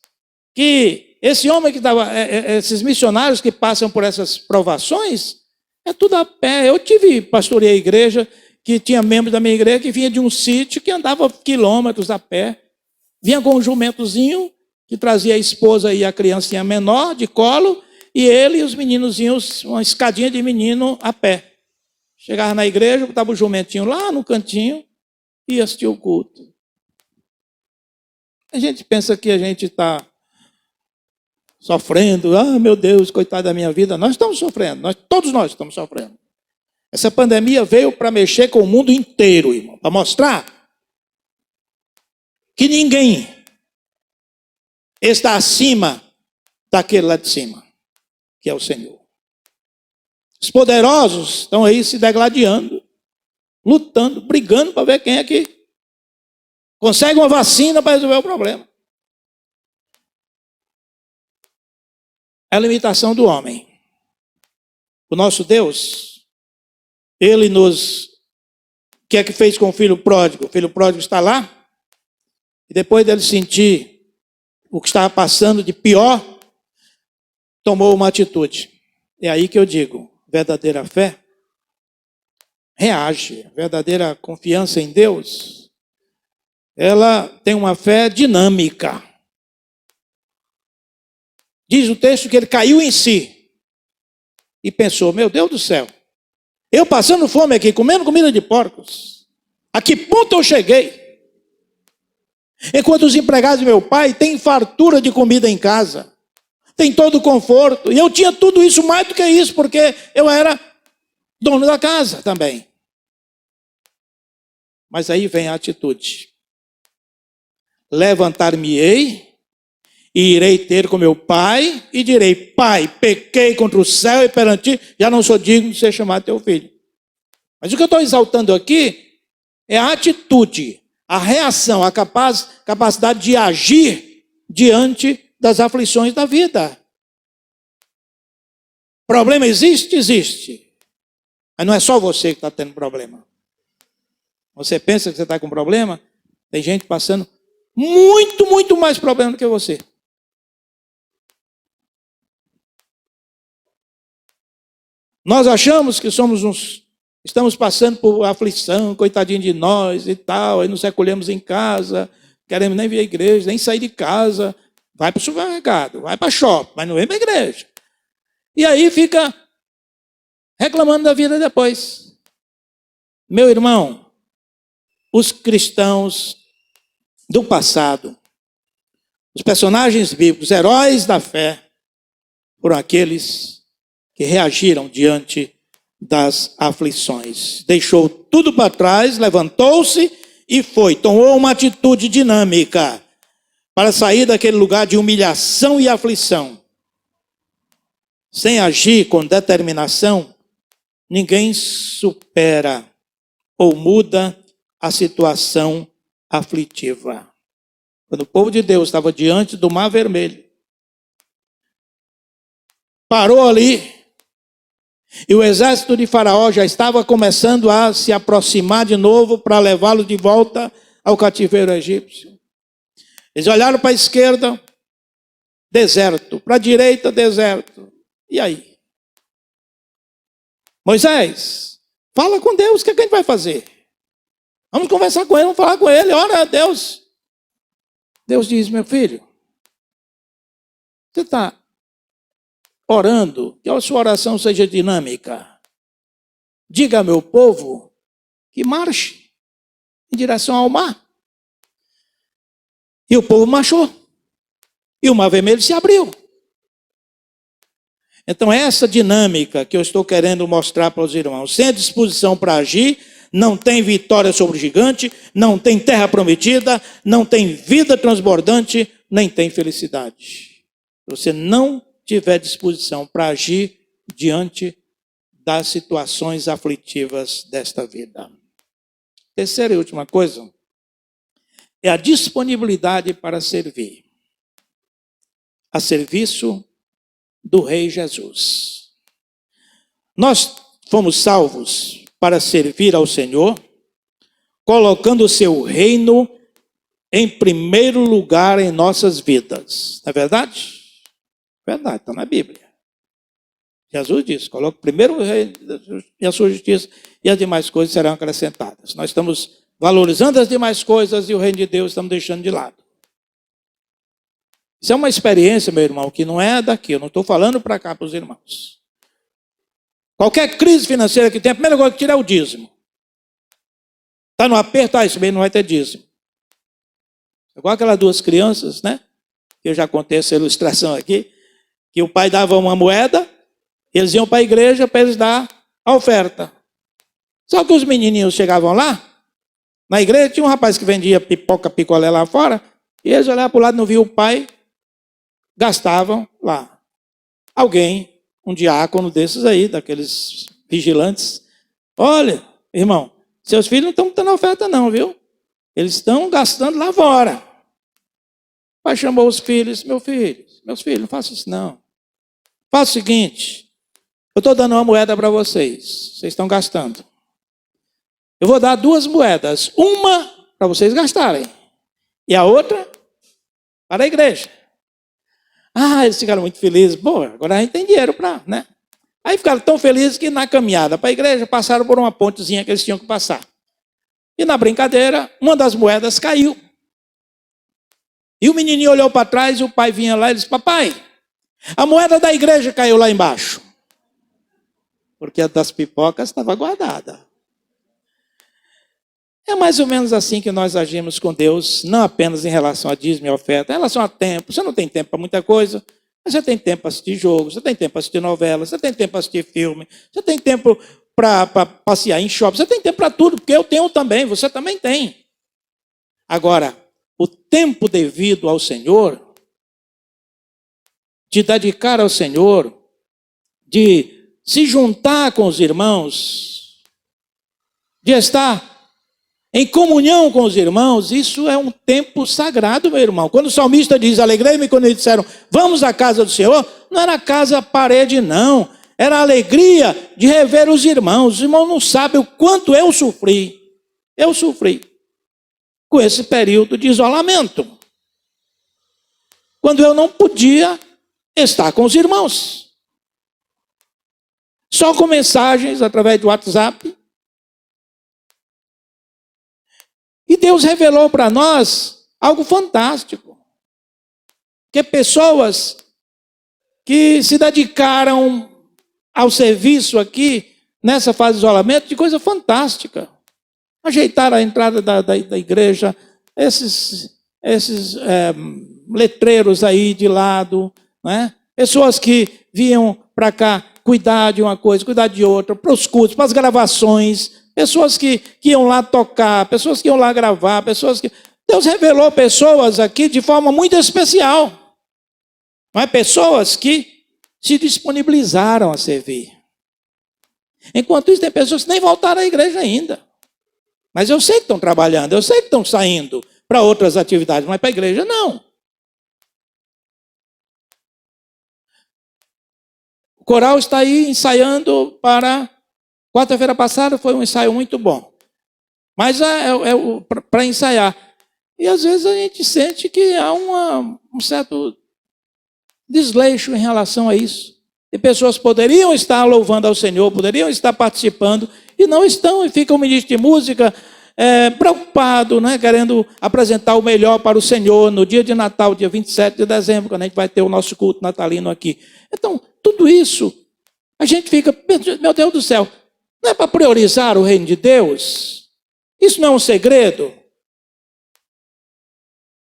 esse homem que estava, esses missionários que passam por essas provações, é tudo a pé. Eu pastoreei a igreja, que tinha membros da minha igreja que vinha de um sítio que andava quilômetros a pé. Vinha com um jumentozinho que trazia a esposa e a criancinha menor de colo, e ele e os meninozinhos, uma escadinha de menino a pé. Chegava na igreja, botava o jumentinho lá no cantinho e assistia o culto. A gente pensa que a gente está sofrendo. Ah, meu Deus, coitado da minha vida. Nós estamos sofrendo, todos nós estamos sofrendo. Essa pandemia veio para mexer com o mundo inteiro, irmão, para mostrar que ninguém está acima daquele lá de cima, que é o Senhor. Os poderosos estão aí se degladiando, lutando, brigando para ver quem é que consegue uma vacina para resolver o problema. É a limitação do homem. O nosso Deus, Ele nos... O que é que fez com o filho pródigo? O filho pródigo está lá, e depois dele sentir o que estava passando de pior, tomou uma atitude. É aí que eu digo, verdadeira fé reage, verdadeira confiança em Deus, ela tem uma fé dinâmica. Diz o texto que ele caiu em si e pensou, meu Deus do céu, eu passando fome aqui, comendo comida de porcos, a que ponto eu cheguei? Enquanto os empregados de meu pai têm fartura de comida em casa, tem todo o conforto, e eu tinha tudo isso, mais do que isso, porque eu era dono da casa também. Mas aí vem a atitude. Levantar-me-ei e irei ter com meu pai e direi, pai, pequei contra o céu e perante ti, já não sou digno de ser chamado teu filho. Mas o que eu estou exaltando aqui é a atitude, a reação, a capacidade de agir diante das aflições da vida. Problema existe? Existe. Mas não é só você que está tendo problema. Você pensa que você está com problema? Tem gente passando muito, muito mais problema do que você. Nós achamos que estamos passando por aflição, coitadinho de nós e tal, aí nos recolhemos em casa, queremos nem vir à igreja, nem sair de casa, vai para o supermercado, vai para shopping, mas não vem para a igreja. E aí fica reclamando da vida depois. Meu irmão, os cristãos do passado, os personagens bíblicos, heróis da fé, foram aqueles que reagiram diante das aflições. Deixou tudo para trás, levantou-se e foi. Tomou uma atitude dinâmica para sair daquele lugar de humilhação e aflição. Sem agir com determinação, ninguém supera ou muda a situação aflitiva. Quando o povo de Deus estava diante do Mar Vermelho, parou ali, e o exército de Faraó já estava começando a se aproximar de novo para levá-lo de volta ao cativeiro egípcio. Eles olharam para a esquerda, deserto, para a direita, deserto. E aí? Moisés, fala com Deus, o que a gente vai fazer? Vamos conversar com ele, vamos falar com ele, ora a Deus. Deus diz, meu filho, você está orando, que a sua oração seja dinâmica. Diga ao meu povo que marche em direção ao mar. E o povo marchou. E o Mar Vermelho se abriu. Então, essa dinâmica que eu estou querendo mostrar para os irmãos, sem a disposição para agir, não tem vitória sobre o gigante, não tem terra prometida, não tem vida transbordante, nem tem felicidade. Você não tiver disposição para agir diante das situações aflitivas desta vida. Terceira e última coisa é a disponibilidade para servir. A serviço do Rei Jesus. Nós fomos salvos para servir ao Senhor, colocando o seu reino em primeiro lugar em nossas vidas. Não é verdade? Verdade, está na Bíblia. Jesus disse, coloque primeiro o reino e a sua justiça e as demais coisas serão acrescentadas. Nós estamos valorizando as demais coisas e o reino de Deus estamos deixando de lado. Isso é uma experiência, meu irmão, que não é daqui. Eu não estou falando para cá, para os irmãos. Qualquer crise financeira que tem, a primeira coisa que tira é o dízimo. Está no aperto, isso mesmo não vai ter dízimo. Igual aquelas duas crianças, né? Que eu já contei essa ilustração aqui. Que o pai dava uma moeda, eles iam para a igreja para eles dar a oferta. Só que os menininhos chegavam lá, na igreja tinha um rapaz que vendia pipoca, picolé lá fora, e eles olhavam para o lado e não viam o pai, gastavam lá. Alguém, um diácono desses aí, daqueles vigilantes, olha, irmão, seus filhos não estão dando oferta não, viu? Eles estão gastando lá fora. O pai chamou os filhos, meus filhos, não façam isso não. Faça o seguinte, eu estou dando uma moeda para vocês estão gastando. Eu vou dar 2 moedas, uma para vocês gastarem e a outra para a igreja. Eles ficaram muito felizes. Bom, agora a gente tem dinheiro para, né? Aí ficaram tão felizes que na caminhada para a igreja passaram por uma pontezinha que eles tinham que passar. E na brincadeira, uma das moedas caiu. E o menininho olhou para trás e o pai vinha lá e disse, papai, a moeda da igreja caiu lá embaixo. Porque a das pipocas estava guardada. É mais ou menos assim que nós agimos com Deus, não apenas em relação a dízimo e oferta, em relação a tempo. Você não tem tempo para muita coisa, mas você tem tempo para assistir jogo, você tem tempo para assistir novela, você tem tempo para assistir filme, você tem tempo para passear em shopping, você tem tempo para tudo, porque eu tenho também, você também tem. Agora, o tempo devido ao Senhor, de dedicar ao Senhor, de se juntar com os irmãos, de estar em comunhão com os irmãos, isso é um tempo sagrado, meu irmão. Quando o salmista diz, alegrei-me quando eles disseram, vamos à casa do Senhor, não era casa parede, não. Era a alegria de rever os irmãos. Os irmãos não sabem o quanto eu sofri. Eu sofri com esse período de isolamento. Quando eu não podia estar com os irmãos. Só com mensagens através do WhatsApp. E Deus revelou para nós algo fantástico. Que pessoas que se dedicaram ao serviço aqui, nessa fase de isolamento, de coisa fantástica. ajeitar a entrada da igreja, esses letreiros aí de lado, né? Pessoas que vinham para cá cuidar de uma coisa, cuidar de outra, para os cultos, para as gravações, pessoas que iam lá tocar, pessoas que iam lá gravar, pessoas que... Deus revelou pessoas aqui de forma muito especial, mas pessoas que se disponibilizaram a servir. Enquanto isso, tem pessoas que nem voltaram à igreja ainda. Mas eu sei que estão trabalhando, eu sei que estão saindo para outras atividades, mas para a igreja não. O coral está aí ensaiando para... Quarta-feira passada foi um ensaio muito bom. Mas para ensaiar. E às vezes a gente sente que há um certo desleixo em relação a isso. E pessoas poderiam estar louvando ao Senhor, poderiam estar participando, e não estão, e fica o ministro de música preocupado, né, querendo apresentar o melhor para o Senhor no dia de Natal, dia 27 de dezembro, quando a gente vai ter o nosso culto natalino aqui. Então, tudo isso, a gente fica, meu Deus do céu, não é para priorizar o reino de Deus? Isso não é um segredo?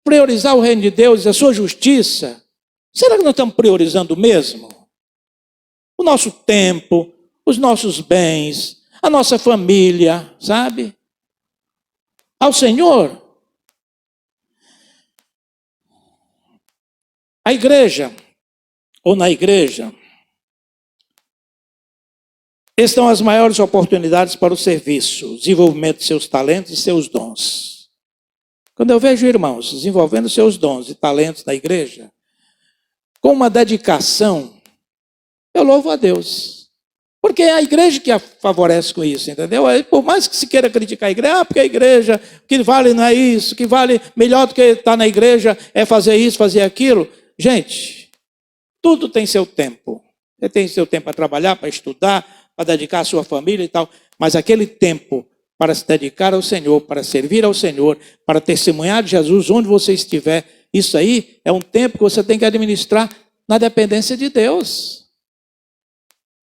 Priorizar o reino de Deus e a sua justiça, será que nós estamos priorizando mesmo? O nosso tempo, os nossos bens, a nossa família, sabe? Ao Senhor. A igreja, ou na igreja, estão as maiores oportunidades para o serviço, desenvolvimento de seus talentos e seus dons. Quando eu vejo irmãos desenvolvendo seus dons e talentos na igreja, com uma dedicação, eu louvo a Deus. Porque é a igreja que a favorece com isso, entendeu? Por mais que se queira criticar a igreja, porque a igreja, o que vale não é isso, o que vale melhor do que estar na igreja é fazer isso, fazer aquilo. Gente, tudo tem seu tempo. Você tem seu tempo para trabalhar, para estudar, para dedicar à sua família e tal. Mas aquele tempo para se dedicar ao Senhor, para servir ao Senhor, para testemunhar de Jesus onde você estiver, isso aí é um tempo que você tem que administrar na dependência de Deus.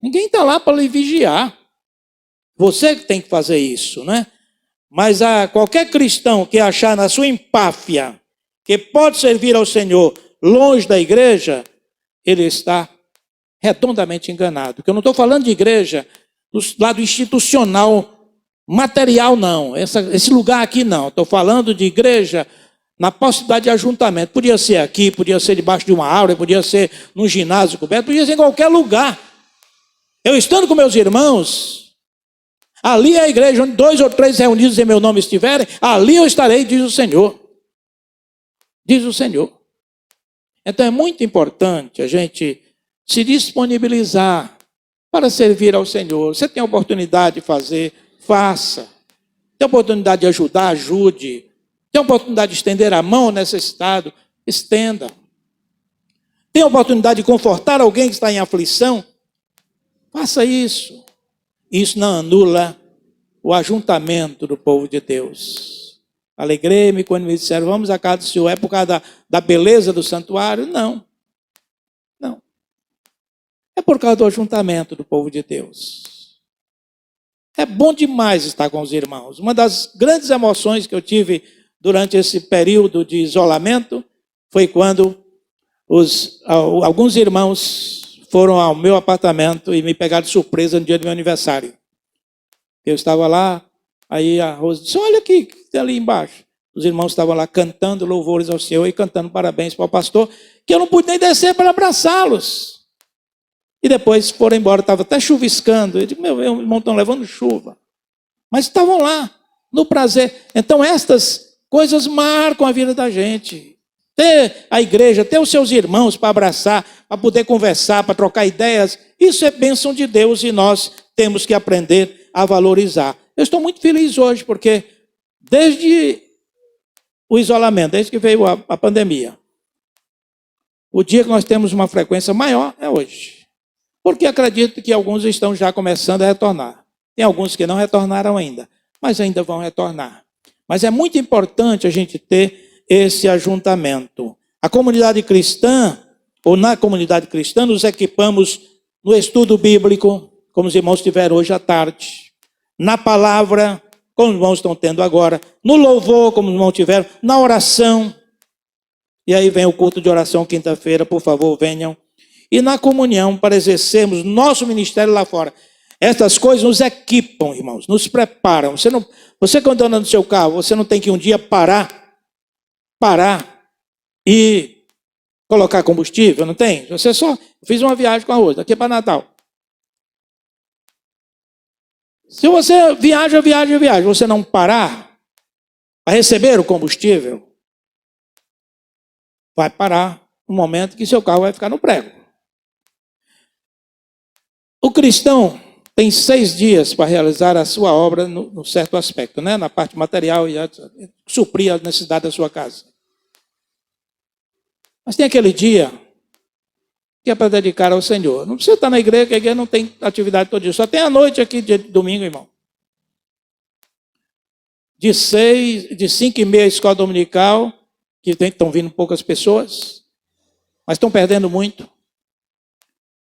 Ninguém está lá para lhe vigiar. Você que tem que fazer isso, né? Mas qualquer cristão que achar na sua empáfia que pode servir ao Senhor longe da igreja, ele está redondamente enganado. Porque eu não estou falando de igreja do lado institucional, material não. Esse lugar aqui não. Estou falando de igreja na possibilidade de ajuntamento. Podia ser aqui, podia ser debaixo de uma árvore, podia ser num ginásio coberto, podia ser em qualquer lugar. Eu estando com meus irmãos, ali é a igreja onde 2 ou 3 reunidos em meu nome estiverem, ali eu estarei, diz o Senhor. Diz o Senhor. Então é muito importante a gente se disponibilizar para servir ao Senhor. Você tem a oportunidade de fazer, faça. Tem a oportunidade de ajudar, ajude. Tem a oportunidade de estender a mão ao necessitado, estenda. Tem a oportunidade de confortar alguém que está em aflição, faça isso. Isso não anula o ajuntamento do povo de Deus. Alegrei-me quando me disseram, vamos à casa do Senhor, é por causa da beleza do santuário? Não. Não. É por causa do ajuntamento do povo de Deus. É bom demais estar com os irmãos. Uma das grandes emoções que eu tive durante esse período de isolamento foi quando alguns irmãos foram ao meu apartamento e me pegaram de surpresa no dia do meu aniversário. Eu estava lá, aí a Rosa disse, olha aqui, que tem ali embaixo. Os irmãos estavam lá cantando louvores ao Senhor e cantando parabéns para o pastor, que eu não pude nem descer para abraçá-los. E depois foram embora, estava até chuviscando. Eu digo, meu irmão, estão levando chuva. Mas estavam lá, no prazer. Então estas coisas marcam a vida da gente. Ter a igreja, ter os seus irmãos para abraçar, para poder conversar, para trocar ideias, isso é bênção de Deus e nós temos que aprender a valorizar. Eu estou muito feliz hoje porque desde o isolamento, desde que veio a pandemia, o dia que nós temos uma frequência maior é hoje. Porque acredito que alguns estão já começando a retornar. Tem alguns que não retornaram ainda, mas ainda vão retornar. Mas é muito importante a gente ter esse ajuntamento. A comunidade cristã, ou na comunidade cristã, nos equipamos no estudo bíblico, como os irmãos tiveram hoje à tarde. Na palavra, como os irmãos estão tendo agora, no louvor, como os irmãos tiveram, na oração. E aí vem o culto de oração quinta-feira, por favor, venham. E na comunhão, para exercermos nosso ministério lá fora. Estas coisas nos equipam, irmãos, nos preparam. Você quando anda no seu carro, você não tem que um dia parar e colocar combustível, não tem? Você só fiz uma viagem com a Rosa, daqui para Natal. Se você viaja, você não parar para receber o combustível, vai parar um momento que seu carro vai ficar no prego. O cristão tem 6 dias para realizar a sua obra no certo aspecto, né? Na parte material e suprir a necessidade da sua casa. Mas tem aquele dia que é para dedicar ao Senhor. Não precisa estar na igreja, que a igreja não tem atividade todo dia. Só tem a noite aqui de domingo, irmão. De 5h30 a escola dominical, que estão vindo poucas pessoas, mas estão perdendo muito.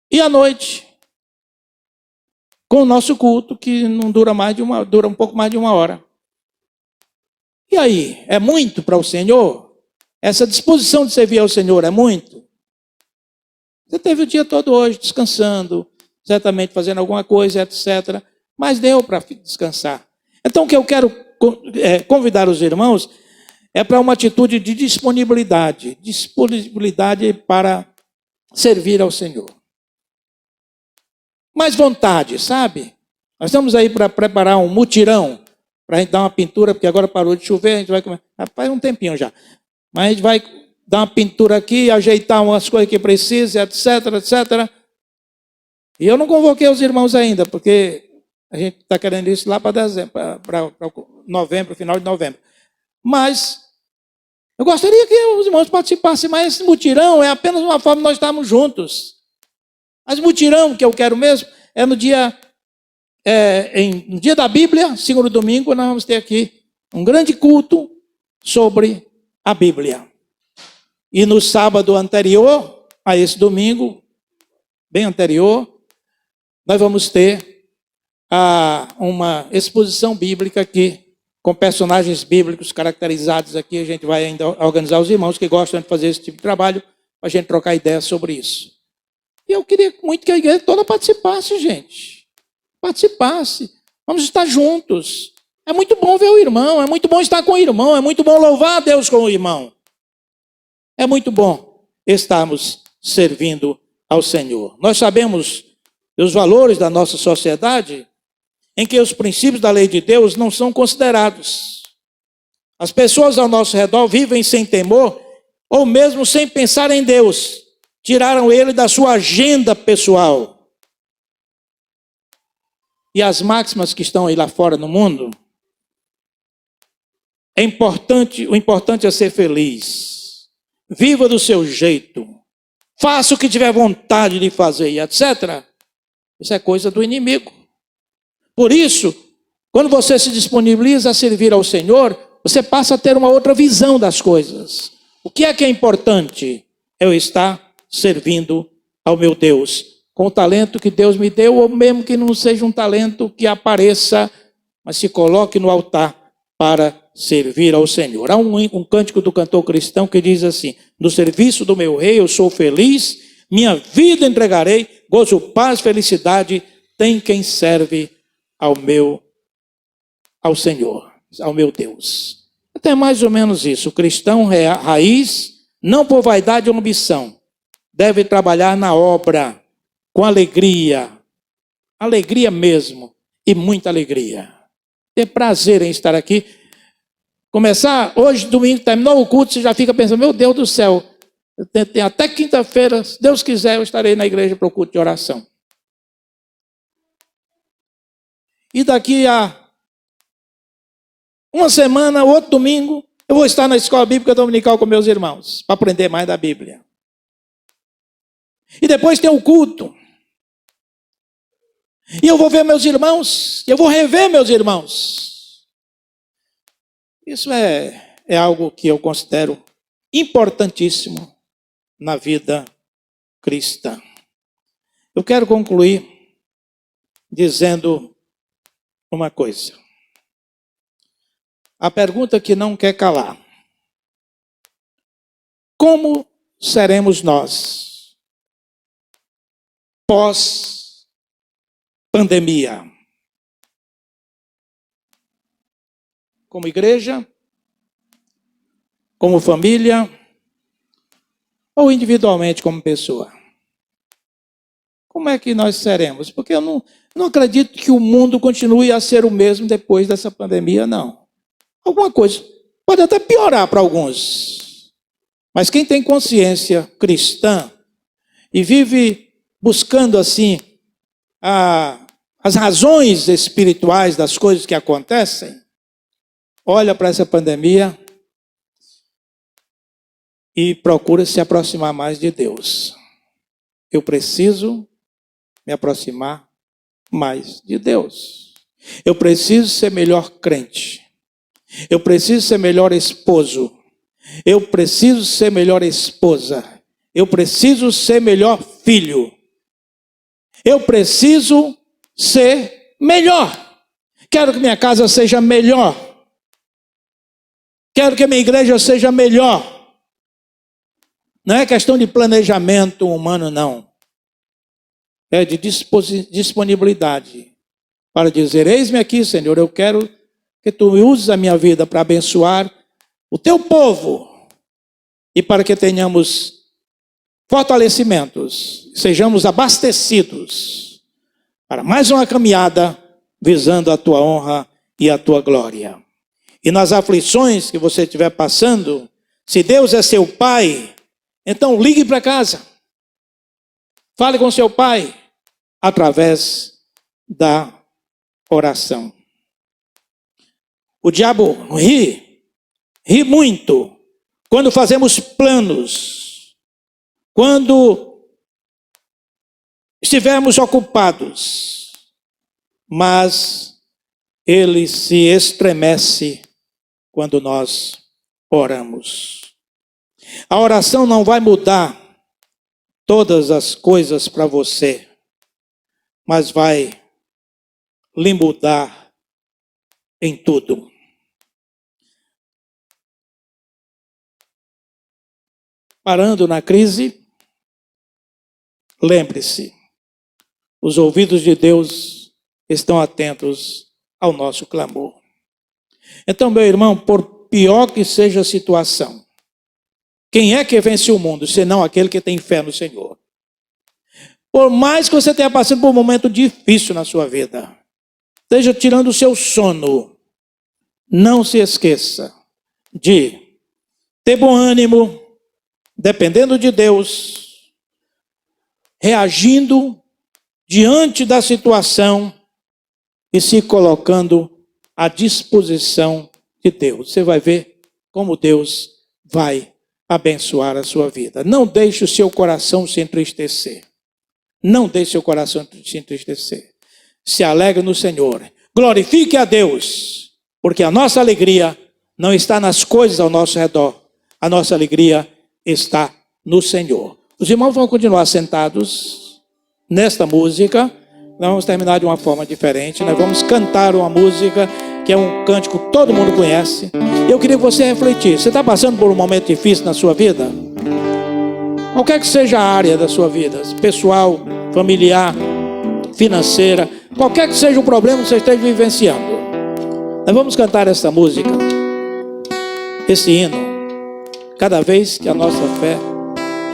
E à noite, com o nosso culto, que não dura dura um pouco mais de 1 hora. E aí, é muito para o Senhor? Essa disposição de servir ao Senhor é muito? Você teve o dia todo hoje descansando, certamente fazendo alguma coisa, etc. Mas deu para descansar. Então o que eu quero convidar os irmãos é para uma atitude de disponibilidade para servir ao Senhor. Mais vontade, sabe? Nós estamos aí para preparar um mutirão, para a gente dar uma pintura, porque agora parou de chover, a gente vai começar. Faz um tempinho já. Mas a gente vai dar uma pintura aqui, ajeitar umas coisas que precisa, etc, etc. E eu não convoquei os irmãos ainda, porque a gente está querendo isso lá para dezembro, para novembro, final de novembro. Mas eu gostaria que os irmãos participassem, mas esse mutirão é apenas uma forma de nós estarmos juntos. Mas o mutirão que eu quero mesmo é no dia da Bíblia, segundo domingo, nós vamos ter aqui um grande culto sobre a Bíblia. E no sábado anterior a esse domingo, bem anterior, nós vamos ter uma exposição bíblica aqui, com personagens bíblicos caracterizados aqui. A gente vai ainda organizar os irmãos que gostam de fazer esse tipo de trabalho, para a gente trocar ideias sobre isso. E eu queria muito que a igreja toda participasse, gente. Participasse. Vamos estar juntos. É muito bom ver o irmão, é muito bom estar com o irmão, é muito bom louvar a Deus com o irmão. É muito bom estarmos servindo ao Senhor. Nós sabemos os valores da nossa sociedade em que os princípios da lei de Deus não são considerados. As pessoas ao nosso redor vivem sem temor ou mesmo sem pensar em Deus. Tiraram ele da sua agenda pessoal. E as máximas que estão aí lá fora no mundo, o importante é ser feliz. Viva do seu jeito. Faça o que tiver vontade de fazer, e etc. Isso é coisa do inimigo. Por isso, quando você se disponibiliza a servir ao Senhor, você passa a ter uma outra visão das coisas. O que é importante? Eu estar servindo ao meu Deus, com o talento que Deus me deu, ou mesmo que não seja um talento que apareça, mas se coloque no altar para servir ao Senhor. Há um cântico do cantor cristão que diz assim: no serviço do meu rei eu sou feliz, minha vida entregarei, gozo, paz, felicidade, tem quem serve ao Senhor, ao meu Deus. Até mais ou menos isso. O cristão raiz, não por vaidade ou ambição, deve trabalhar na obra com alegria mesmo, e muita alegria. Ter prazer em estar aqui. Começar hoje, domingo, terminou o culto, você já fica pensando, meu Deus do céu, tem até quinta-feira, se Deus quiser, eu estarei na igreja para o culto de oração. E daqui a uma semana, outro domingo, eu vou estar na escola bíblica dominical com meus irmãos, para aprender mais da Bíblia. E depois tem o culto. E eu vou ver meus irmãos, eu vou rever meus irmãos. Isso é algo que eu considero importantíssimo na vida cristã. Eu quero concluir dizendo uma coisa. a pergunta que não quer calar: como seremos nós pós-pandemia? Como igreja, como família, ou individualmente como pessoa? Como é que nós seremos? Porque eu não acredito que o mundo continue a ser o mesmo depois dessa pandemia, não. Alguma coisa pode até piorar para alguns. Mas quem tem consciência cristã e vive buscando assim as razões espirituais das coisas que acontecem, olha para essa pandemia e procura se aproximar mais de Deus. Eu preciso me aproximar mais de Deus. Eu preciso ser melhor crente. Eu preciso ser melhor esposo. Eu preciso ser melhor esposa. Eu preciso ser melhor filho. Eu preciso ser melhor. Quero que minha casa seja melhor. Quero que minha igreja seja melhor. Não é questão de planejamento humano, não. É de disponibilidade para dizer: eis-me aqui, Senhor, eu quero que tu uses a minha vida para abençoar o teu povo e para que tenhamos fortalecimentos, sejamos abastecidos para mais uma caminhada visando a tua honra e a tua glória. E nas aflições que você estiver passando, se Deus é seu pai, então ligue para casa. Fale com seu pai através da oração. O diabo ri muito quando fazemos planos, quando estivermos ocupados, mas ele se estremece quando nós oramos. A oração não vai mudar todas as coisas para você, mas vai lhe mudar em tudo. Parando na crise, lembre-se, os ouvidos de Deus estão atentos ao nosso clamor. Então, meu irmão, por pior que seja a situação, quem é que vence o mundo, senão aquele que tem fé no Senhor? Por mais que você tenha passado por um momento difícil na sua vida, esteja tirando o seu sono, não se esqueça de ter bom ânimo, dependendo de Deus, reagindo diante da situação e se colocando à disposição de Deus. Você vai ver como Deus vai abençoar a sua vida. Não deixe o seu coração se entristecer. Não deixe seu coração se entristecer. Se alegre no Senhor. Glorifique a Deus, porque a nossa alegria não está nas coisas ao nosso redor. A nossa alegria está no Senhor. Os irmãos vão continuar sentados nesta música. Nós vamos terminar de uma forma diferente. Nós vamos cantar uma música que é um cântico que todo mundo conhece. Eu queria que você refletisse. Você está passando por um momento difícil na sua vida? Qualquer que seja a área da sua vida, pessoal, familiar, financeira, qualquer que seja o problema que você esteja vivenciando, nós vamos cantar essa música, esse hino, cada vez que a nossa fé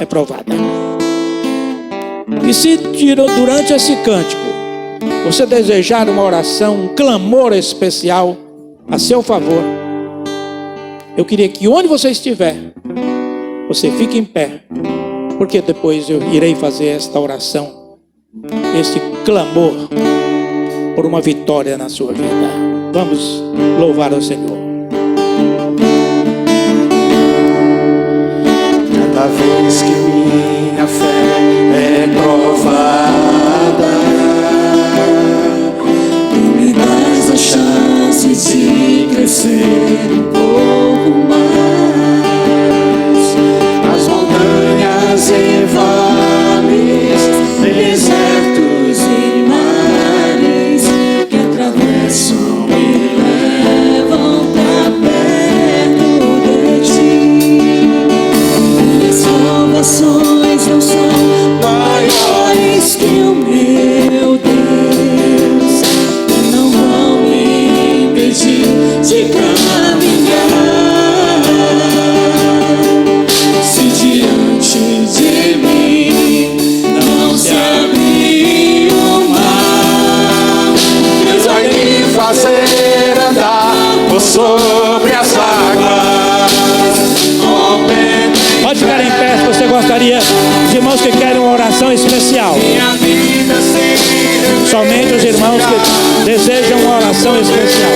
é provada. E se durante esse cântico você desejar uma oração, um clamor especial a seu favor, eu queria que onde você estiver, você fique em pé, porque depois eu irei fazer esta oração, este clamor por uma vitória na sua vida. Vamos louvar ao Senhor. Cada vez que minha fé é provada, tu me dás a chance de crescer um pouco mais. As montanhas e vales, desertos e mares que atravessam e levam pra gostaria, os irmãos que querem uma oração especial. Somente os irmãos que desejam uma oração especial.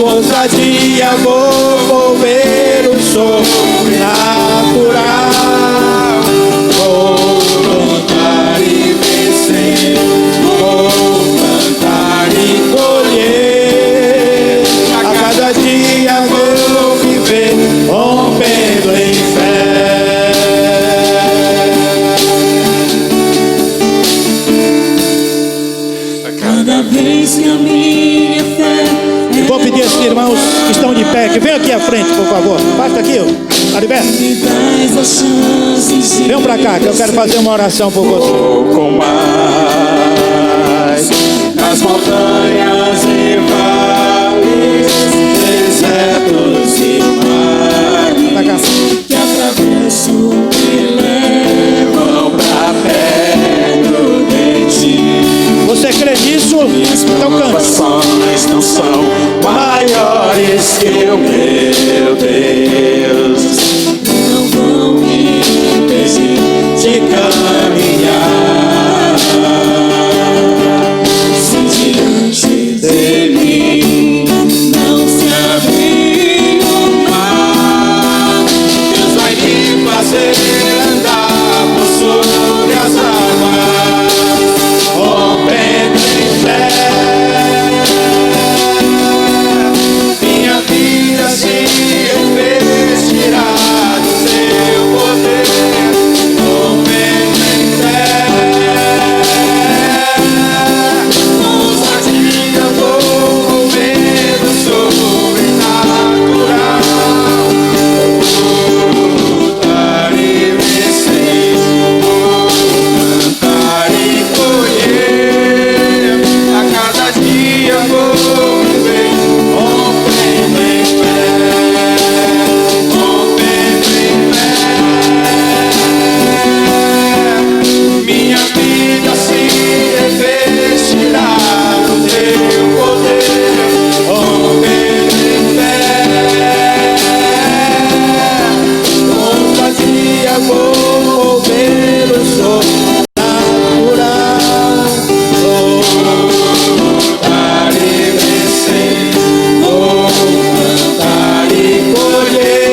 Ousadia, vou mover o sobrenatural. Vou cantar e vencer, vou cantar e colher. A cada dia vou viver, rompendo em fé. Cada vez que a minha fé. Vou pedir a esses irmãos que estão de pé, que venham aqui à frente, por favor. Basta aqui, ó. Ariberto. Venham para cá, que eu quero fazer uma oração por você. Com mais nas montanhas e vales, desertos e mares que atravesso e levam pra perto de ti. Você crê nisso? Então canta. Provações não são maiores que o meu Deus, não vão me impedir de caminhar. Se diante de mim não se abrir o mar, Deus vai me fazer andar por sobre as águas, rompendo em fé. Minha vida se revestirá do teu poder, rompendo em fé. Ousadia, vou mover o sobrenatural. Vou lutar e vencer, vou cantar e colher. A cada dia vou viver, rompendo em fé, rompendo em fé. Minha vida se revestirá do teu poder, rompendo em fé. Ousadia, vou mover o sobrenatural. Vou lutar e vencer, vou cantar e colher.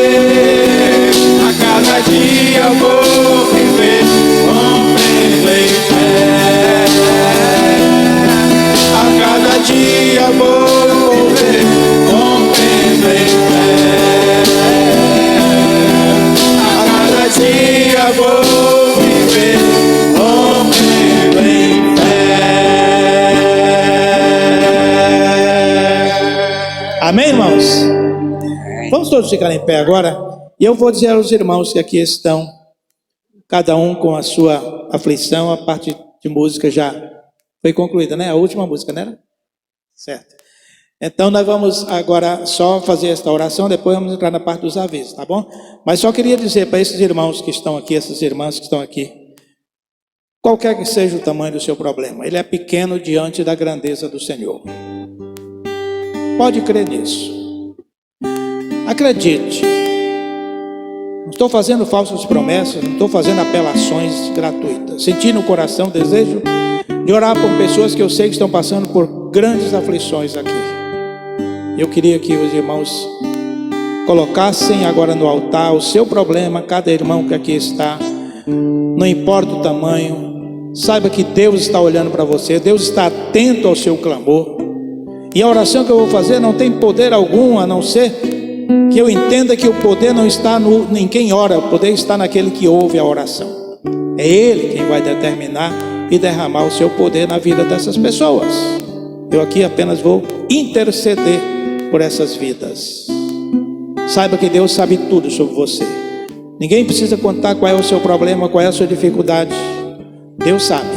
A cada dia vou viver, rompendo em fé. A cada dia vou viver, rompendo em fé. A cada dia vou viver, rompendo em fé. Amém, irmãos? Vamos todos ficar em pé agora. E eu vou dizer aos irmãos que aqui estão, cada um com a sua aflição. A parte de música já foi concluída, né? A última música, né? Certo. Então nós vamos agora só fazer esta oração, depois vamos entrar na parte dos avisos, tá bom? Mas só queria dizer para esses irmãos que estão aqui, essas irmãs que estão aqui, qualquer que seja o tamanho do seu problema, ele é pequeno diante da grandeza do Senhor. Pode crer nisso. Acredite. Não estou fazendo falsas promessas, não estou fazendo apelações gratuitas. Senti no coração o desejo de orar por pessoas que eu sei que estão passando por grandes aflições aqui. Eu queria que os irmãos colocassem agora no altar o seu problema, cada irmão que aqui está, não importa o tamanho, saiba que Deus está olhando para você, Deus está atento ao seu clamor. E a oração que eu vou fazer não tem poder algum, a não ser que eu entenda que o poder não está em quem ora, o poder está naquele que ouve a oração. É Ele quem vai determinar e derramar o seu poder na vida dessas pessoas. Eu aqui apenas vou interceder por essas vidas. Saiba que Deus sabe tudo sobre você. Ninguém precisa contar qual é o seu problema, qual é a sua dificuldade. Deus sabe.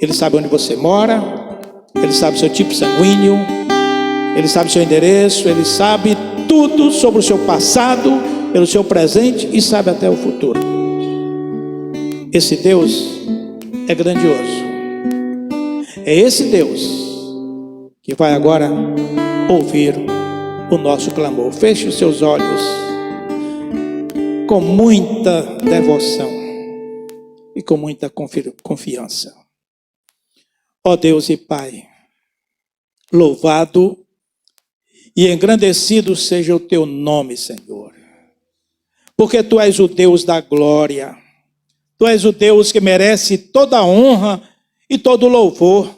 Ele sabe onde você mora, Ele sabe o seu tipo sanguíneo, Ele sabe o seu endereço, Ele sabe tudo sobre o seu passado, pelo seu presente e sabe até o futuro. Esse Deus é grandioso. É esse Deus que vai agora ouvir o nosso clamor. Feche os seus olhos com muita devoção e com muita confiança. Ó Deus e Pai, louvado e engrandecido seja o teu nome, Senhor. Porque tu és o Deus da glória. Tu és o Deus que merece toda a honra e todo o louvor.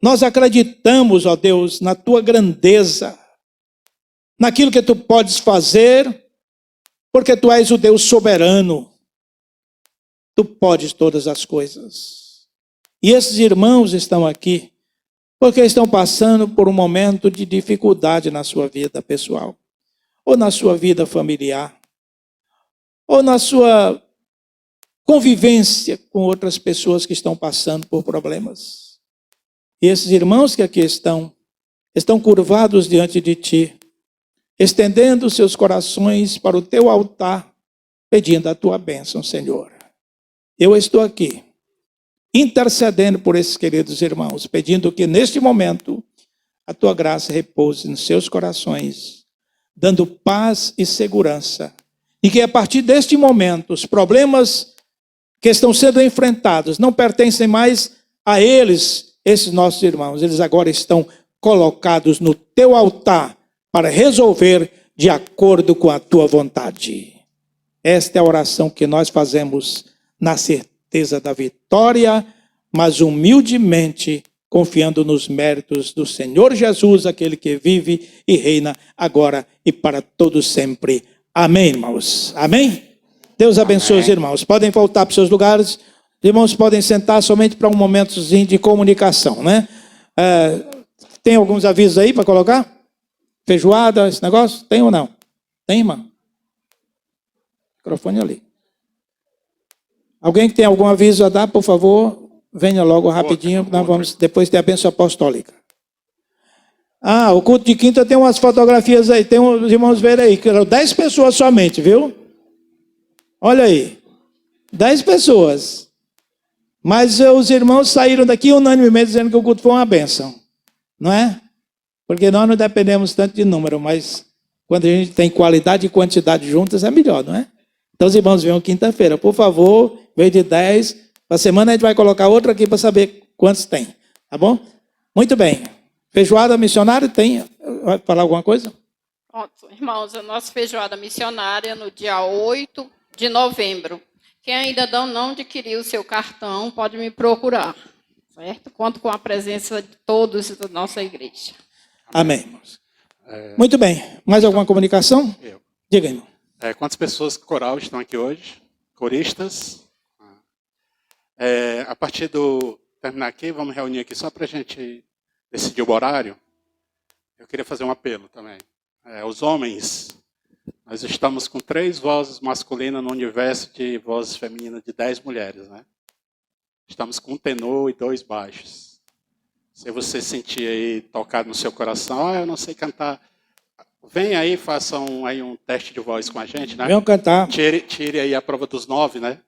Nós acreditamos, ó Deus, na tua grandeza, naquilo que tu podes fazer, porque tu és o Deus soberano. Tu podes todas as coisas. E esses irmãos estão aqui porque estão passando por um momento de dificuldade na sua vida pessoal, ou na sua vida familiar, ou na sua convivência com outras pessoas que estão passando por problemas. E esses irmãos que aqui estão curvados diante de ti, estendendo seus corações para o teu altar, pedindo a tua bênção, Senhor. Eu estou aqui, intercedendo por esses queridos irmãos, pedindo que neste momento a tua graça repouse nos seus corações, dando paz e segurança. E que a partir deste momento, os problemas que estão sendo enfrentados não pertencem mais a eles, esses nossos irmãos. Eles agora estão colocados no teu altar para resolver de acordo com a tua vontade. Esta é a oração que nós fazemos na certeza da vitória, mas humildemente confiando nos méritos do Senhor Jesus, aquele que vive e reina agora e para todos sempre. Amém, irmãos? Amém? Deus abençoe os irmãos. Podem voltar para os seus lugares. Os irmãos podem sentar somente para um momentozinho de comunicação, né? Tem alguns avisos aí para colocar? Feijoada, esse negócio? Tem ou não? Tem, irmão? Microfone ali. Alguém que tem algum aviso a dar, por favor, venha logo rapidinho, nós vamos depois ter a bênção apostólica. O culto de quinta tem umas fotografias aí, tem os irmãos verem aí, que eram 10 pessoas somente, viu? Olha aí, 10 pessoas. Mas os irmãos saíram daqui unanimemente dizendo que o culto foi uma bênção, não é? Porque nós não dependemos tanto de número, mas quando a gente tem qualidade e quantidade juntas é melhor, não é? Então os irmãos venham quinta-feira, por favor, veio de 10, para a semana a gente vai colocar outra aqui para saber quantos tem, tá bom? Muito bem. Feijoada missionária tem? Vai falar alguma coisa? Pronto, irmãos, a nossa feijoada missionária no dia 8 de novembro. Quem ainda não adquiriu o seu cartão, pode me procurar, certo? Conto com a presença de todos da nossa igreja. Amém, irmãos. Muito bem. Mais alguma comunicação? Eu. Diga, irmão. Quantas pessoas coral estão aqui hoje? Coristas? A partir do terminar aqui, vamos reunir aqui só para a gente decidir o horário. Eu queria fazer um apelo também. Os homens, nós estamos com 3 vozes masculinas no universo de vozes femininas de 10 mulheres, né? Estamos com 1 tenor e 2 baixos. Se você sentir aí tocado no seu coração, eu não sei cantar, vem aí, façam aí um teste de voz com a gente, né? Venham cantar. Tire aí a prova dos 9, né?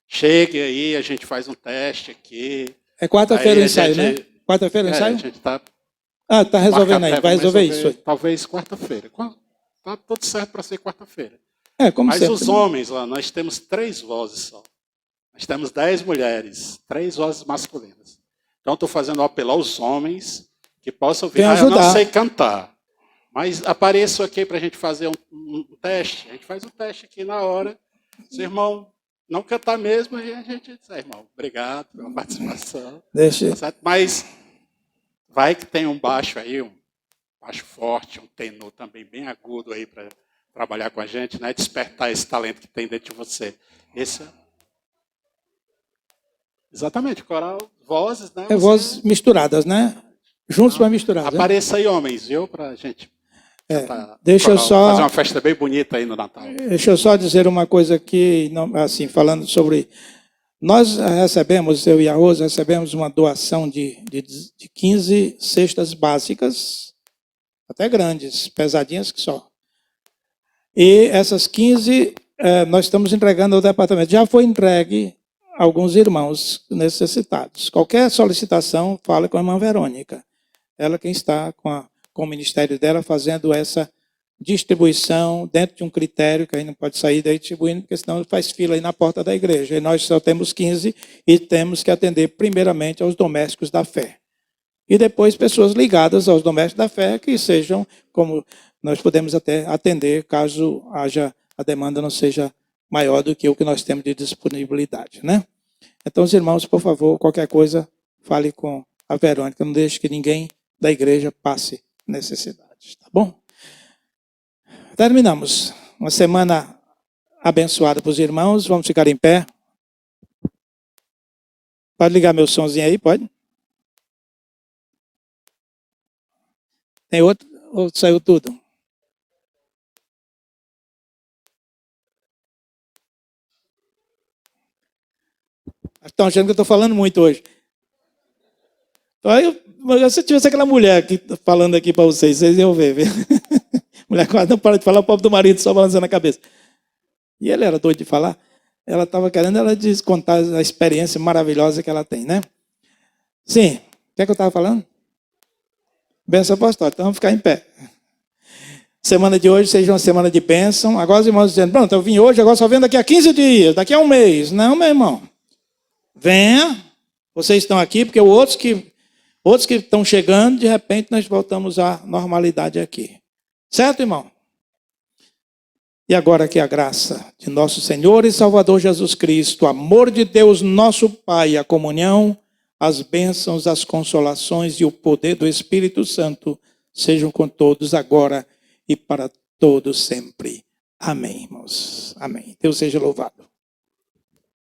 Chegue aí, a gente faz um teste aqui. É quarta-feira o ensaio, né? Quarta-feira o ensaio? A gente está... Tá resolvendo aí, vai resolver isso aí. Talvez quarta-feira. Está tudo certo para ser quarta-feira. Como Mas sempre. os homens, lá, nós temos 3 vozes só. Nós temos 10 mulheres, 3 vozes masculinas. Então, estou fazendo um apelo aos homens que possam vir. Eu não sei cantar, mas apareçam aqui para a gente fazer um teste. A gente faz um teste aqui na hora. Se o irmão não cantar mesmo, a gente diz, irmão, obrigado pela participação. Deixa. Tá certo? Mas vai que tem um baixo aí, um baixo forte, um tenor também bem agudo aí para trabalhar com a gente, né? Despertar esse talento que tem dentro de você. Exatamente, coral, vozes, né? Vozes misturadas, né? Juntos, mas misturadas. Apareça aí, homens, viu? Para a gente deixa eu só fazer uma festa bem bonita aí no Natal. Deixa eu só dizer uma coisa aqui, assim, falando sobre... Nós recebemos, eu e a Rosa, recebemos uma doação de 15 cestas básicas, até grandes, pesadinhas que só. E essas 15 nós estamos entregando ao departamento. Já foi entregue a alguns irmãos necessitados. Qualquer solicitação, fala com a irmã Verônica. Ela quem está com com o ministério dela, fazendo essa distribuição dentro de um critério, que aí não pode sair daí distribuindo, porque senão faz fila aí na porta da igreja. E nós só temos 15 e temos que atender primeiramente aos domésticos da fé. E depois pessoas ligadas aos domésticos da fé, que sejam, como nós podemos até atender, caso haja a demanda não seja maior do que o que nós temos de disponibilidade, né? Então, os irmãos, por favor, qualquer coisa, fale com a Verônica, não deixe que ninguém da igreja passe necessidades, tá bom? Terminamos. Uma semana abençoada para os irmãos. Vamos ficar em pé. Pode ligar meu somzinho aí, pode? Tem outro? Ou saiu tudo? Estão achando que eu estou falando muito hoje. Se tivesse aquela mulher aqui falando aqui para vocês iam ver. Mulher quase não para de falar, o pobre do marido só balançando a cabeça. E ele era doido de falar. Ela estava querendo contar a experiência maravilhosa que ela tem, né? Sim. O que é que eu estava falando? Bênção apostólica. Então vamos ficar em pé. Semana de hoje seja uma semana de bênção. Agora os irmãos dizendo, pronto, eu vim hoje, agora só venho daqui a 15 dias, daqui a um mês. Não, meu irmão. Venha. Vocês estão aqui, porque outros que estão chegando, de repente nós voltamos à normalidade aqui. Certo, irmão? E agora que a graça de nosso Senhor e Salvador Jesus Cristo, o amor de Deus, nosso Pai, a comunhão, as bênçãos, as consolações e o poder do Espírito Santo sejam com todos agora e para todos sempre. Amém, irmãos. Amém. Deus seja louvado.